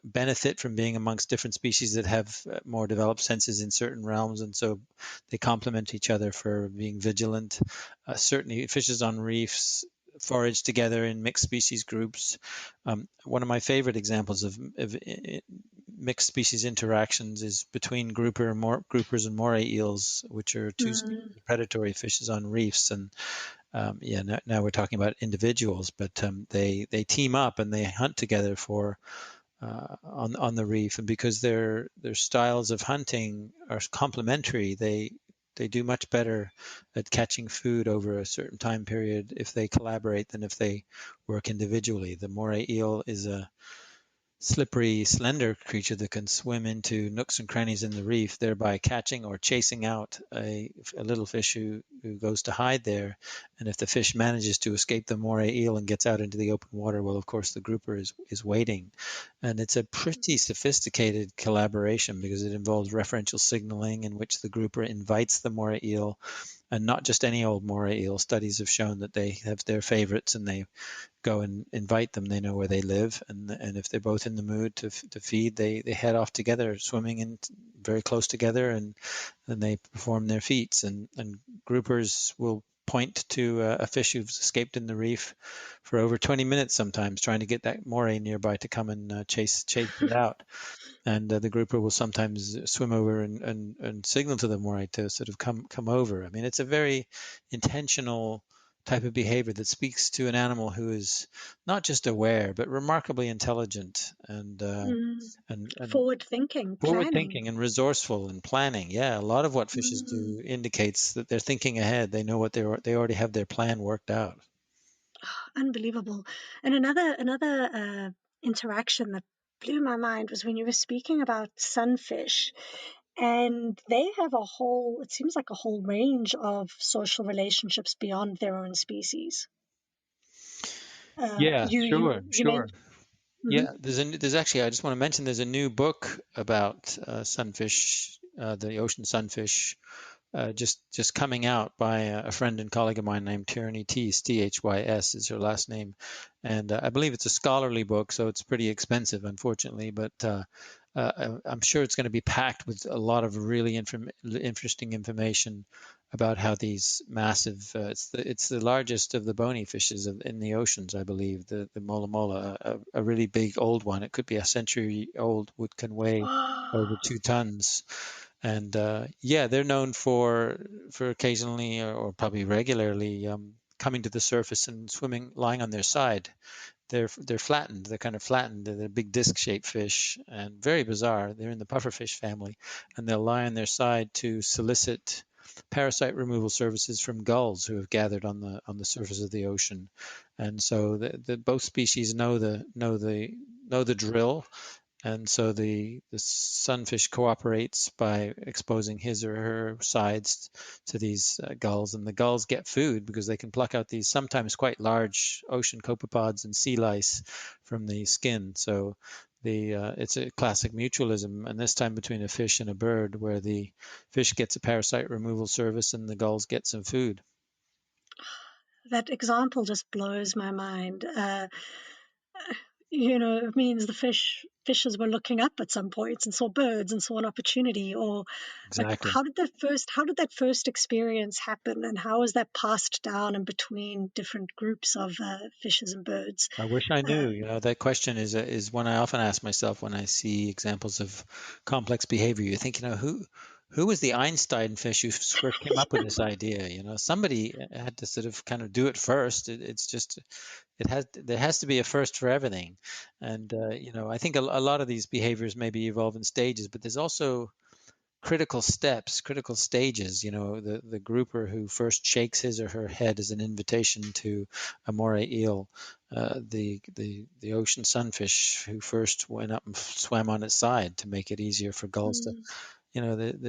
benefit from being amongst different species that have more developed senses in certain realms, and so they complement each other for being vigilant. Certainly, fishes on reefs forage together in mixed species groups. One of my favorite examples of mixed species interactions is between groupers and moray eels, which are two species Mm. of predatory fishes on reefs. And now we're talking about individuals, but they team up and they hunt together for on the reef, and because their styles of hunting are complementary, they do much better at catching food over a certain time period if they collaborate than if they work individually. The moray eel is a slippery, slender creature that can swim into nooks and crannies in the reef, thereby catching or chasing out a little fish who goes to hide there. And if the fish manages to escape the moray eel and gets out into the open water, well, of course, the grouper is waiting. And it's a pretty sophisticated collaboration because it involves referential signaling in which the grouper invites the moray eel, and not just any old moray eel. Studies have shown that they have their favorites and they go and invite them. They know where they live, and if they're both in the mood to feed, they head off together, swimming in very close together, and they perform their feats. And groupers will point to a fish who's escaped in the reef for over 20 minutes sometimes, trying to get that moray nearby to come and chase it out. And the grouper will sometimes swim over and signal to the moray to sort of come over. I mean, it's a very intentional type of behavior that speaks to an animal who is not just aware but remarkably intelligent Mm. and Forward thinking, forward planning. thinking and resourceful and planning. Yeah, a lot of what fishes Mm. do indicates that they're thinking ahead. They know what they already have their plan worked out. Unbelievable. And another interaction that blew my mind was when you were speaking about sunfish, and they have a whole, it seems like a whole range of social relationships beyond their own species. Yeah, You sure, you meant sure. Yeah, there's actually, I just want to mention there's a new book about sunfish, the ocean sunfish, just coming out by a friend and colleague of mine named Tierney Teese, Thys is her last name, and I believe it's a scholarly book, so it's pretty expensive, unfortunately. But I'm sure it's going to be packed with a lot of really interesting information about how these massive, it's the largest of the bony fishes in the oceans, I believe, the mola mola, a really big old one. It could be a century old, can weigh over 2 tons. And yeah, they're known for occasionally or probably regularly coming to the surface and swimming, lying on their side. They're flattened. They're kind of flattened. They're big disc-shaped fish and very bizarre. They're in the pufferfish family, and they'll lie on their side to solicit parasite removal services from gulls who have gathered on the surface of the ocean. And so both species know the drill, and so the sunfish cooperates by exposing his or her sides to these gulls, and the gulls get food because they can pluck out these sometimes quite large ocean copepods and sea lice from the skin. So it's a classic mutualism, and this time between a fish and a bird, where the fish gets a parasite removal service and the gulls get some food. That example just blows my mind. It means the fishes were looking up at some points and saw birds and saw an opportunity. Or like, Exactly. how did that first experience happen, and how is that passed down in between different groups of fishes and birds? I wish I knew. That question is one I often ask myself when I see examples of complex behavior. You think, who was the Einstein fish who first came up with this idea? Somebody had to sort of kind of do it first. There has to be a first for everything. And I think a lot of these behaviors maybe evolve in stages, but there's also critical steps, critical stages. The grouper who first shakes his or her head as an invitation to a moray eel, the ocean sunfish who first went up and swam on its side to make it easier for gulls to,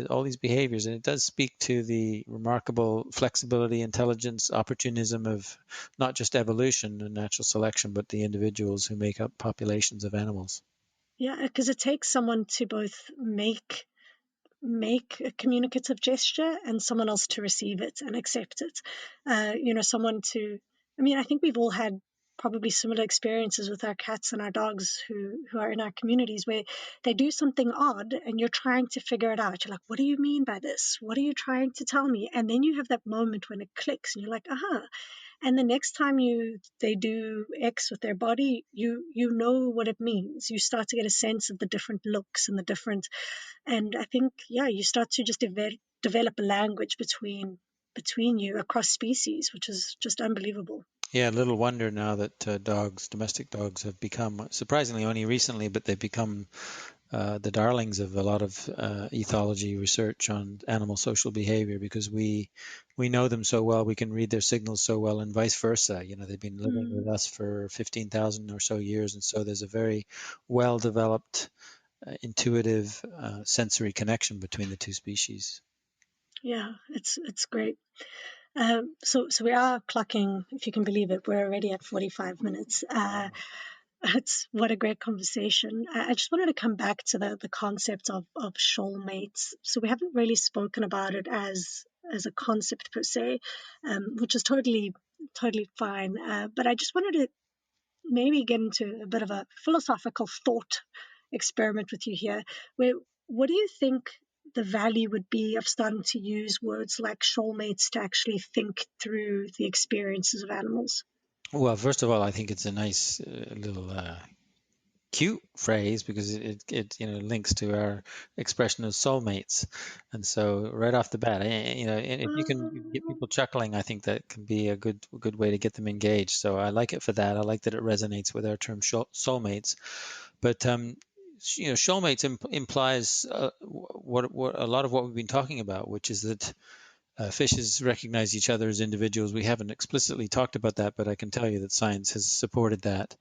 all these behaviors. And it does speak to the remarkable flexibility, intelligence, opportunism of not just evolution and natural selection, but the individuals who make up populations of animals. Yeah, because it takes someone to both make a communicative gesture and someone else to receive it and accept it. I think we've all had probably similar experiences with our cats and our dogs who are in our communities, where they do something odd and you're trying to figure it out. You're like, what do you mean by this? What are you trying to tell me? And then you have that moment when it clicks and you're like, aha. And the next time they do X with their body, you know what it means. You start to get a sense of the different looks and and I think, you start to just develop a language between you across species, which is just unbelievable. Yeah, little wonder now that domestic dogs have become, surprisingly only recently, but they've become the darlings of a lot of ethology research on animal social behavior, because we know them so well, we can read their signals so well, and vice versa. They've been living with us for 15,000 or so years, and so there's a very well-developed, intuitive, sensory connection between the two species. Yeah, it's great. So we are clocking, if you can believe it. We're already at 45 minutes. What a great conversation. I just wanted to come back to the concept of shoalmates. So we haven't really spoken about it as a concept per se, which is totally fine. But I just wanted to maybe get into a bit of a philosophical thought experiment with you here. What do you think the value would be of starting to use words like shoalmates to actually think through the experiences of animals? Well, first of all, I think it's a nice little cute phrase, because it links to our expression of soulmates, and so right off the bat, if you can get people chuckling, I think that can be a good way to get them engaged. So I like it for that. I like that it resonates with our term soulmates. But shoalmates implies what a lot of what we've been talking about, which is that fishes recognize each other as individuals. We haven't explicitly talked about that, but I can tell you that science has supported that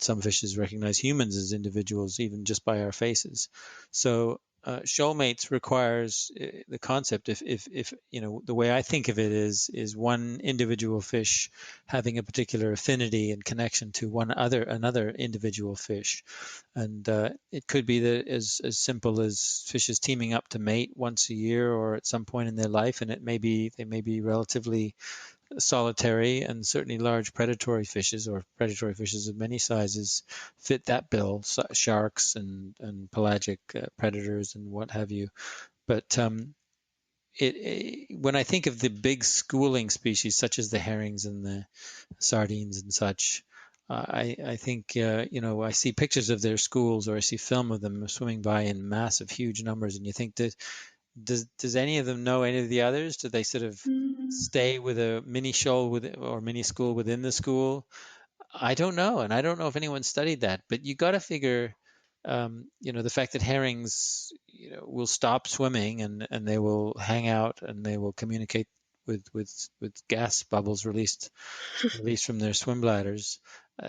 some fishes recognize humans as individuals, even just by our faces. So Shoalmates requires the concept. If the way I think of it is one individual fish having a particular affinity and connection to another individual fish, and it could be that as simple as fishes teaming up to mate once a year or at some point in their life, and they may be relatively solitary, and certainly large predatory fishes or predatory fishes of many sizes fit that bill, sharks and pelagic predators and what have you. But when I think of the big schooling species such as the herrings and the sardines and such, I think I see pictures of their schools, or I see film of them swimming by in massive, huge numbers, and you think that does any of them know any of the others? Do they sort of stay with a mini shoal or mini school within the school? I don't know, and I don't know if anyone studied that. But you got to figure, the fact that herrings, will stop swimming and they will hang out and they will communicate with gas bubbles released from their swim bladders.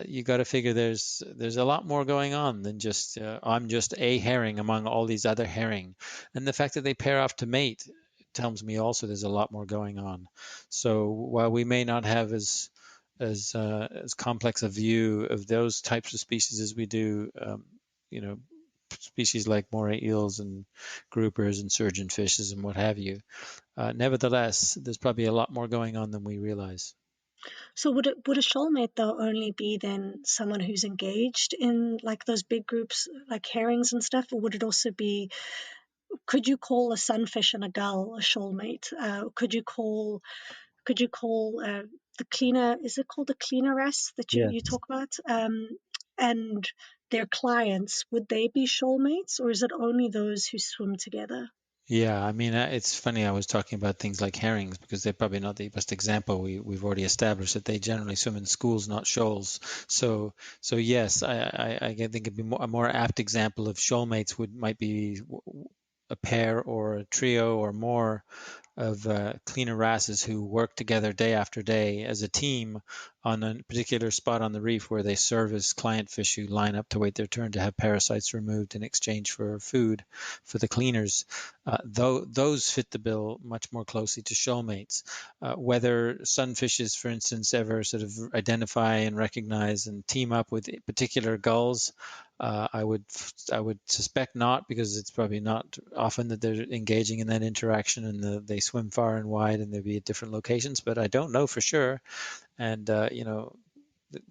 You got to figure there's a lot more going on than just I'm just a herring among all these other herring, and the fact that they pair off to mate tells me also there's a lot more going on. So while we may not have as complex a view of those types of species as we do, species like moray eels and groupers and surgeonfishes and what have you. Nevertheless, there's probably a lot more going on than we realize. So would a shoalmate though only be then someone who's engaged in like those big groups like herrings and stuff, or would it also be? Could you call a sunfish and a gull a shoalmate? Could you call the cleaner? Is it called the cleaner wrasse that Yeah. you talk about? And their clients, would they be shoalmates, or is it only those who swim together? Yeah, I mean, it's funny. I was talking about things like herrings because they're probably not the best example. We've already established that they generally swim in schools, not shoals. So yes, I think it'd be a more apt example of shoalmates might be a pair or a trio or more of cleaner wrasses who work together day after day as a team on a particular spot on the reef where they service client fish who line up to wait their turn to have parasites removed in exchange for food for the cleaners. Though those fit the bill much more closely to shoalmates. Whether sunfishes, for instance, ever sort of identify and recognize and team up with particular gulls, I would suspect not, because it's probably not often that they're engaging in that interaction, and they swim far and wide and they'll be at different locations. But I don't know for sure, and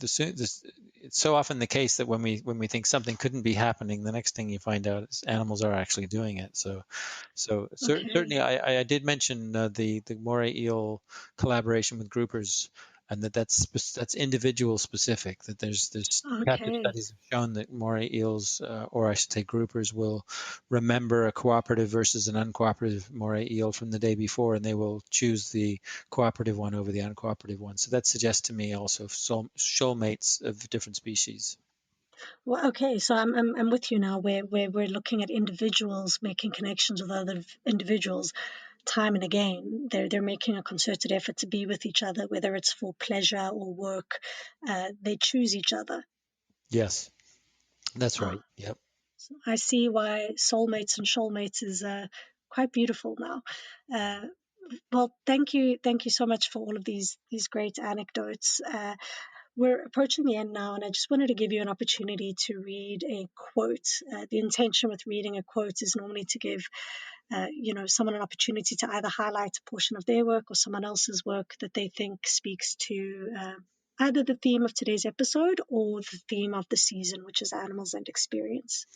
it's so often the case that when we think something couldn't be happening, the next thing you find out is animals are actually doing it. So Okay. certainly I did mention the moray eel collaboration with groupers, and that's individual specific. That there's captive Okay. studies have shown that moray eels, or I should say groupers, will remember a cooperative versus an uncooperative moray eel from the day before, and they will choose the cooperative one over the uncooperative one. So that suggests to me also shoalmates of different species. Well, okay, so I'm with you now. Where we're looking at individuals making connections with other individuals, time and again. They're making a concerted effort to be with each other, whether it's for pleasure or work. They choose each other. Yes, that's Oh, right. Yep. I see why soulmates and shoalmates is quite beautiful now. Uh, well, thank you so much for all of these great anecdotes. We're approaching the end now, and I just wanted to give you an opportunity to read a quote. The intention with reading a quote is normally to give, someone an opportunity to either highlight a portion of their work or someone else's work that they think speaks to either the theme of today's episode or the theme of the season, which is animals and experience.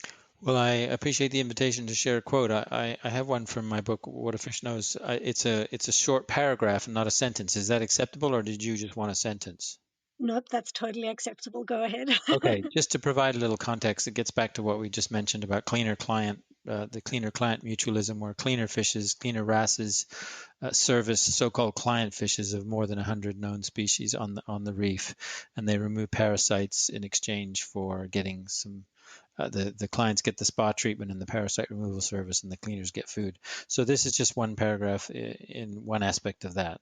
Well, I appreciate the invitation to share a quote. I have one from my book, What a Fish Knows. It's a short paragraph and not a sentence. Is that acceptable, or did you just want a sentence? Nope, that's totally acceptable. Go ahead. Okay, just to provide a little context, it gets back to what we just mentioned about the cleaner client mutualism, where cleaner fishes, cleaner wrasses service so-called client fishes of more than 100 known species on the reef, and they remove parasites in exchange for getting some. The clients get the spa treatment and the parasite removal service, and the cleaners get food. So this is just one paragraph in one aspect of that.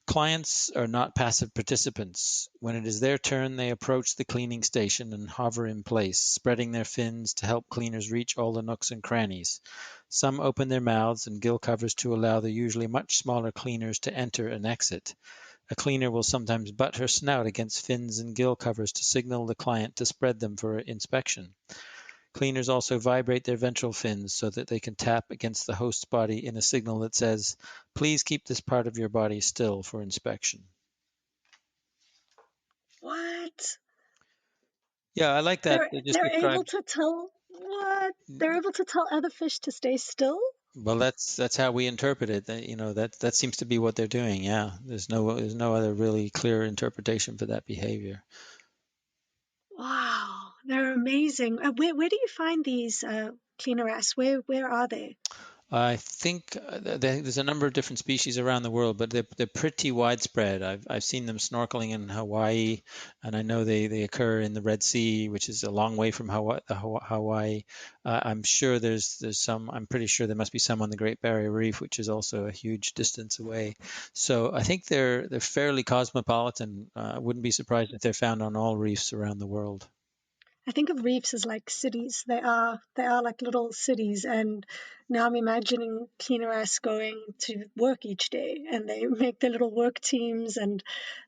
Clients are not passive participants. When it is their turn, they approach the cleaning station and hover in place, spreading their fins to help cleaners reach all the nooks and crannies. Some open their mouths and gill covers to allow the usually much smaller cleaners to enter and exit. A cleaner will sometimes butt her snout against fins and gill covers to signal the client to spread them for inspection. Cleaners also vibrate their ventral fins so that they can tap against the host's body in a signal that says, "Please keep this part of your body still for inspection." What? Yeah, I like that. They're They just they're able described. to tell what? They're able to tell other fish to stay still? Well, that's how we interpret it. That seems to be what they're doing. Yeah, there's no other really clear interpretation for that behavior. Wow, they're amazing. Where do you find these cleaner-ass? Where are they? I think there's a number of different species around the world, but they're pretty widespread. I've seen them snorkeling in Hawaii, and I know they occur in the Red Sea, which is a long way from Hawaii. I'm sure there's some. I'm pretty sure there must be some on the Great Barrier Reef, which is also a huge distance away. So I think they're fairly cosmopolitan. I wouldn't be surprised if they're found on all reefs around the world. I think of reefs as like cities. They are like little cities, and now I'm imagining cleaner-ass going to work each day, and they make their little work teams, and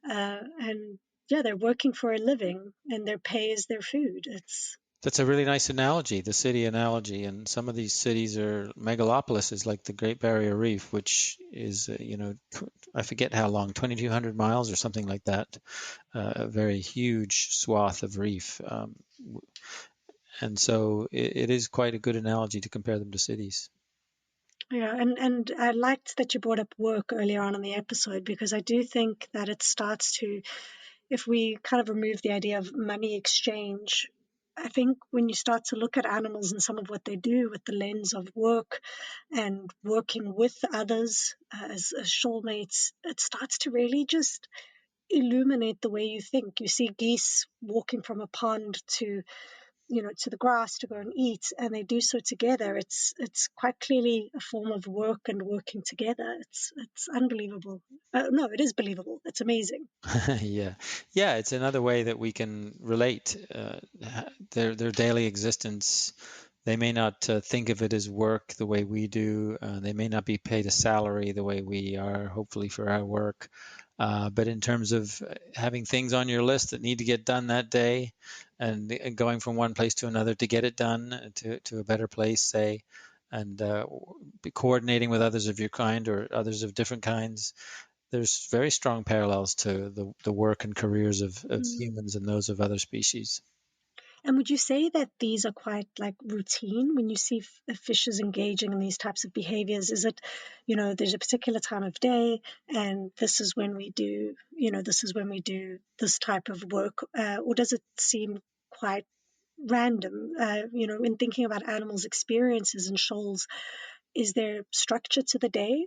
yeah, they're working for a living, and their pay is their food. It's That's a really nice analogy, the city analogy. And some of these cities are megalopolises like the Great Barrier Reef, which is, I forget how long, 2,200 miles or something like that, a very huge swath of reef. And so it is quite a good analogy to compare them to cities. Yeah, and I liked that you brought up work earlier on in the episode, because I do think that it starts to, if we kind of remove the idea of money exchange, I think when you start to look at animals and some of what they do with the lens of work and working with others as shoalmates, it starts to really just illuminate the way you think. You see geese walking from a pond to the grass to go and eat, and they do so together. It's quite clearly a form of work and working together. It's unbelievable. No, it is believable. It's amazing. Yeah, yeah, it's another way that we can relate their daily existence. They may not think of it as work the way we do. They may not be paid a salary the way we are, hopefully, for our work. But in terms of having things on your list that need to get done that day, and going from one place to another to get it done to a better place, say, and coordinating with others of your kind or others of different kinds, there's very strong parallels to the work and careers of Mm. humans and those of other species. And would you say that these are quite like routine when you see fishes engaging in these types of behaviors? Is it, there's a particular time of day, and this is when we do, this is when we do this type of work, or does it seem quite random? In thinking about animals' experiences in shoals, is there structure to the day?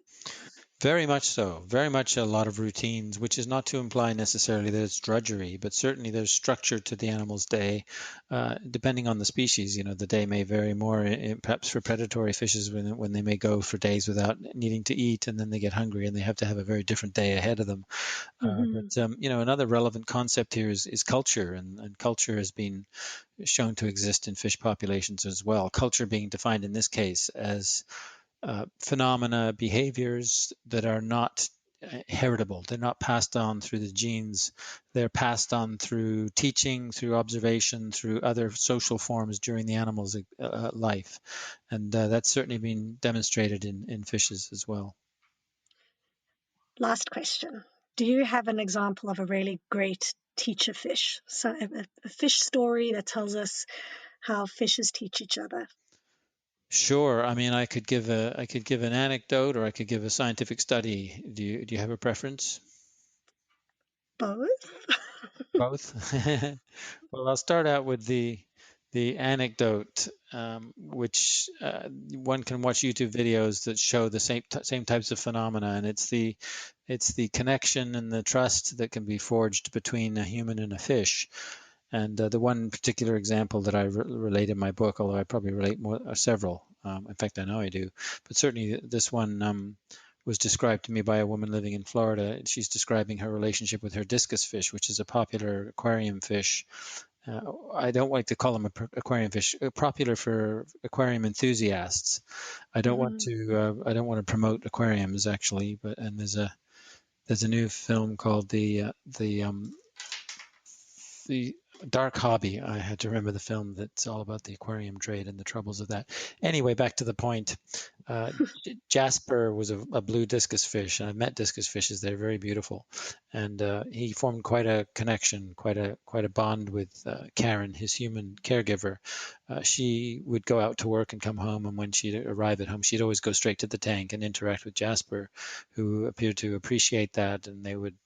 Very much so. Very much a lot of routines, which is not to imply necessarily that it's drudgery, but certainly there's structure to the animal's day, depending on the species. The day may vary more, perhaps for predatory fishes when they may go for days without needing to eat, and then they get hungry and they have to have a very different day ahead of them. Hmm. But another relevant concept here is culture, and culture has been shown to exist in fish populations as well. Culture being defined in this case as phenomena, behaviors that are not heritable. They're not passed on through the genes. They're passed on through teaching, through observation, through other social forms during the animal's life. And that's certainly been demonstrated in fishes as well. Last question. Do you have an example of a really great teacher fish? So a fish story that tells us how fishes teach each other. Sure. I mean, I could give an anecdote, or I could give a scientific study. Do you have a preference? Both? Both. Well, I'll start out with the anecdote, which one can watch YouTube videos that show the same types of phenomena, and it's the connection and the trust that can be forged between a human and a fish. And the one particular example that I relate in my book, although I probably relate more several. In fact, I know I do, but certainly this one was described to me by a woman living in Florida. She's describing her relationship with her discus fish, which is a popular aquarium fish. I don't like to call them aquarium fish, popular for aquarium enthusiasts. I don't want to promote aquariums actually, and there's a new film called the Dark Hobby. I had to remember the film that's all about the aquarium trade and the troubles of that. Anyway, back to the point. Jasper was a blue discus fish, and I've met discus fishes. They're very beautiful, and he formed quite a connection, quite a bond with Karen, his human caregiver. She would go out to work and come home, and when she'd arrive at home, she'd always go straight to the tank and interact with Jasper, who appeared to appreciate that, and they would.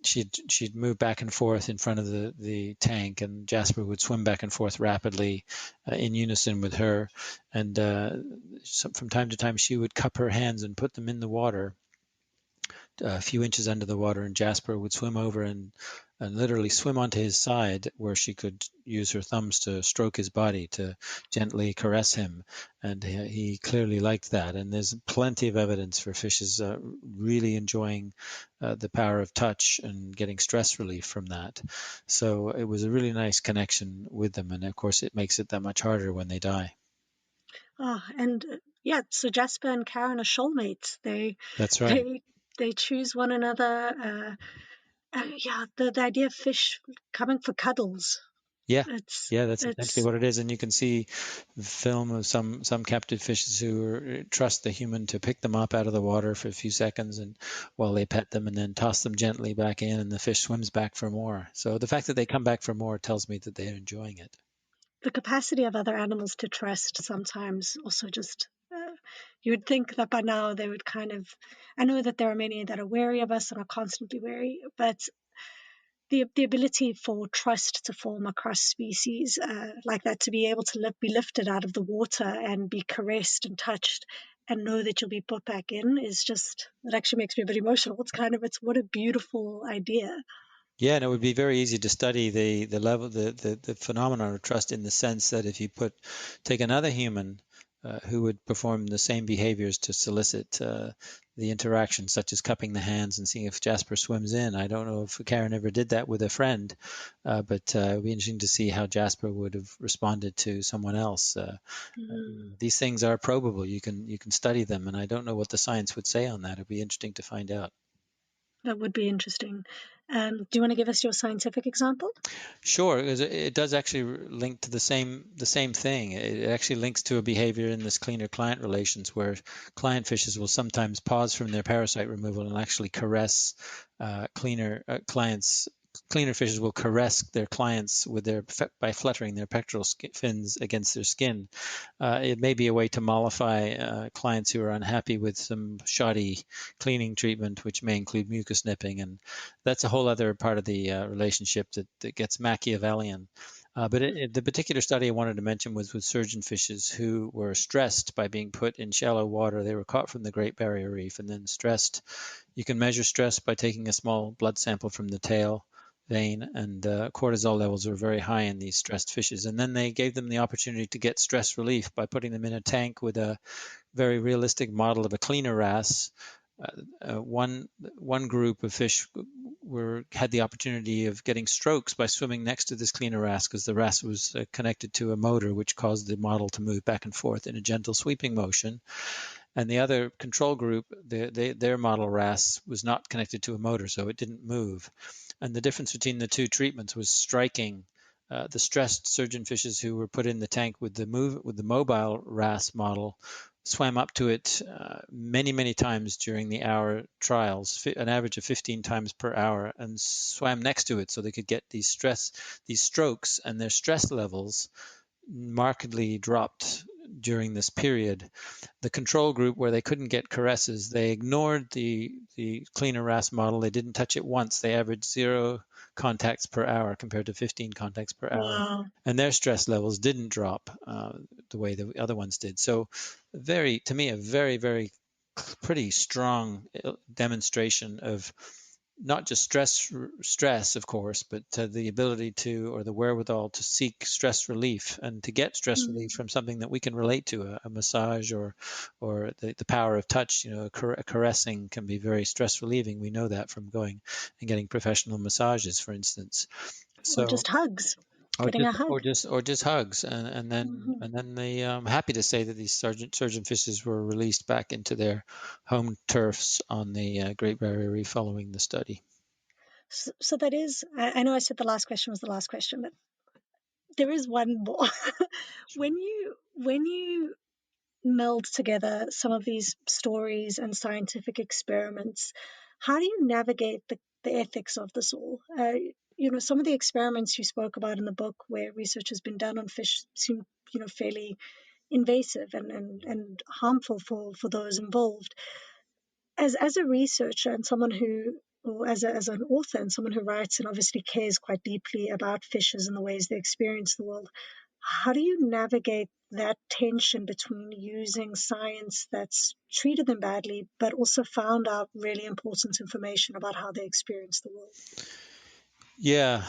She'd move back and forth in front of the tank, and Jasper would swim back and forth rapidly in unison with her. And from time to time, she would cup her hands and put them in the water, a few inches under the water, and Jasper would swim over and literally swim onto his side, where she could use her thumbs to stroke his body, to gently caress him. And he clearly liked that. And there's plenty of evidence for fishes really enjoying the power of touch and getting stress relief from that. So it was a really nice connection with them. And of course, it makes it that much harder when they die. Oh, and so Jasper and Karen are shoalmates. That's right. They choose one another. The idea of fish coming for cuddles. Yeah, that's essentially what it is. And you can see film of some captive fishes who trust the human to pick them up out of the water for a few seconds, and while they pet them, and then toss them gently back in, and the fish swims back for more. So the fact that they come back for more tells me that they're enjoying it. The capacity of other animals to trust sometimes also just, you would think that by now they would kind of, I know that there are many that are wary of us and are constantly wary, but the ability for trust to form across species like that, to be able to be lifted out of the water and be caressed and touched and know that you'll be put back in, is just, it actually makes me a bit emotional. It's what a beautiful idea. Yeah, and it would be very easy to study the level, the phenomenon of trust, in the sense that if you take another human who would perform the same behaviors to solicit the interaction, such as cupping the hands and seeing if Jasper swims in. I don't know if Karen ever did that with a friend, but it would be interesting to see how Jasper would have responded to someone else. These things are probable. You can study them, and I don't know what the science would say on that. It'd be interesting to find out. That would be interesting. Do you want to give us your scientific example? Sure, it does actually link to the same thing. It actually links to a behavior in this cleaner-client relations, where client fishes will sometimes pause from their parasite removal and actually caress clients. Cleaner fishes will caress their clients by fluttering their pectoral fins against their skin. It may be a way to mollify clients who are unhappy with some shoddy cleaning treatment, which may include mucus nipping, and that's a whole other part of the relationship that gets Machiavellian. But the particular study I wanted to mention was with surgeon fishes who were stressed by being put in shallow water. They were caught from the Great Barrier Reef and then stressed. You can measure stress by taking a small blood sample from the tail vein, and cortisol levels were very high in these stressed fishes. And then they gave them the opportunity to get stress relief by putting them in a tank with a very realistic model of a cleaner wrasse. One group of fish had the opportunity of getting strokes by swimming next to this cleaner wrasse, because the wrasse was connected to a motor which caused the model to move back and forth in a gentle sweeping motion. And the other control group, their model wrasse was not connected to a motor, so it didn't move. And the difference between the two treatments was striking. The stressed surgeon fishes who were put in the tank with the mobile wrasse model swam up to it many times during the hour trials, an average of 15 times per hour, and swam next to it so they could get these strokes, and their stress levels markedly dropped during this period. The control group, where they couldn't get caresses, they ignored the cleaner wrasse model. They didn't touch it once. They averaged 0 contacts per hour compared to 15 contacts per hour. Wow. And their stress levels didn't drop the way the other ones did. So to me, a very, very pretty strong demonstration of not just stress, of course, but the ability to, or the wherewithal to seek stress relief and to get stress relief from something that we can relate to, a massage or the power of touch. A caressing can be very stress relieving. We know that from going and getting professional massages, for instance. Or just hugs. Getting a hug. Or just hugs, and then they happy to say that these surgeon fishes were released back into their home turfs on the Great Barrier Reef following the study. So that is, I know I said the last question was the last question, but there is one more. When you meld together some of these stories and scientific experiments, how do you navigate the ethics of this all? Some of the experiments you spoke about in the book where research has been done on fish seem, fairly invasive and harmful for those involved. As a researcher and someone who, or as an author and someone who writes and obviously cares quite deeply about fishes and the ways they experience the world, how do you navigate that tension between using science that's treated them badly, but also found out really important information about how they experience the world? Yeah,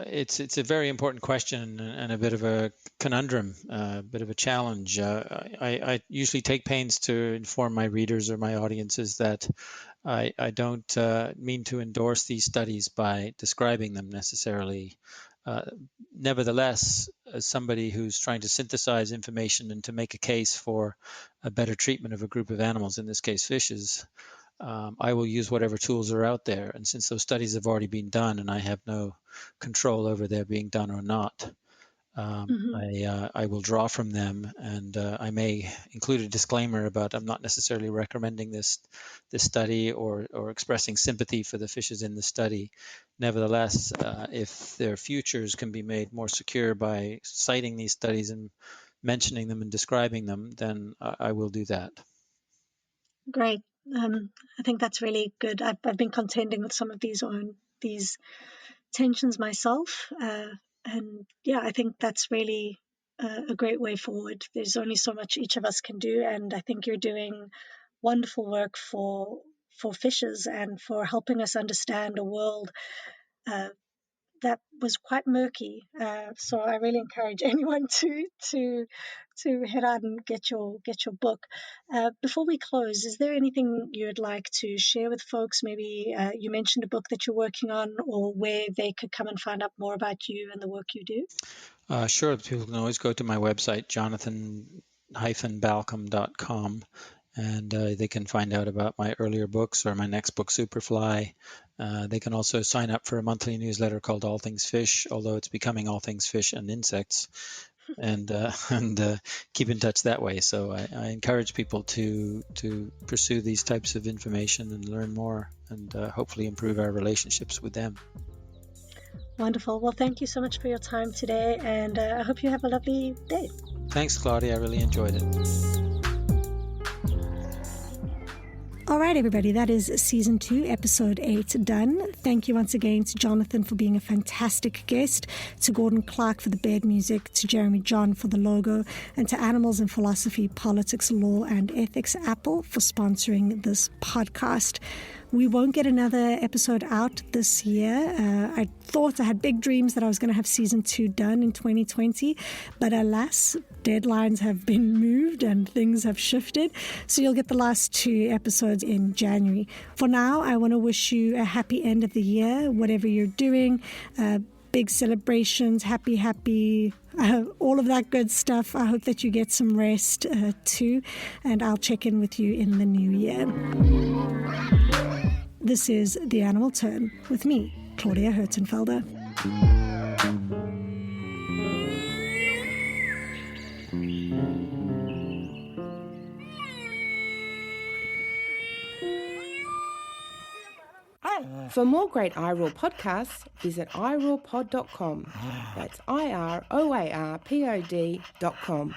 it's a very important question and a bit of a conundrum, a bit of a challenge. I usually take pains to inform my readers or my audiences that I don't mean to endorse these studies by describing them necessarily. Nevertheless, as somebody who's trying to synthesize information and to make a case for a better treatment of a group of animals, in this case fishes, I will use whatever tools are out there. And since those studies have already been done and I have no control over their being done or not, I will draw from them, and I may include a disclaimer about I'm not necessarily recommending this study or expressing sympathy for the fishes in the study. Nevertheless, if their futures can be made more secure by citing these studies and mentioning them and describing them, then I will do that. Great. I think that's really good. I've been contending with some of these tensions myself, and yeah, I think that's really a great way forward. There's only so much each of us can do, and I think you're doing wonderful work for fishes and for helping us understand a world that was quite murky. So I really encourage anyone to head out and get your book. Before we close, is there anything you'd like to share with folks? Maybe you mentioned a book that you're working on, or where they could come and find out more about you and the work you do? Sure. People can always go to my website, Jonathan-Balcombe.com, and they can find out about my earlier books or my next book, Superfly. They can also sign up for a monthly newsletter called All Things Fish, although it's becoming All Things Fish and Insects, and keep in touch that way. So I encourage people to pursue these types of information and learn more, and hopefully improve our relationships with them. Wonderful. Well, thank you so much for your time today, and I hope you have a lovely day. Thanks, Claudia. I really enjoyed it. All right, everybody, that is Season 2, Episode 8 done. Thank you once again to Jonathan for being a fantastic guest, to Gordon Clark for the bed music, to Jeremy John for the logo, and to Animals and Philosophy, Politics, Law and Ethics Apple for sponsoring this podcast. We won't get another episode out this year. I thought I had big dreams that I was going to have Season 2 done in 2020, but alas, deadlines have been moved and things have shifted. So you'll get the last 2 episodes in January. For now, I want to wish you a happy end of the year, whatever you're doing. Big celebrations, happy, all of that good stuff. I hope that you get some rest too, and I'll check in with you in the new year. This is The Animal Turn with me, Claudia Hertenfelder. For more great iRaw podcasts, visit irawpod.com. That's IROARPOD.com.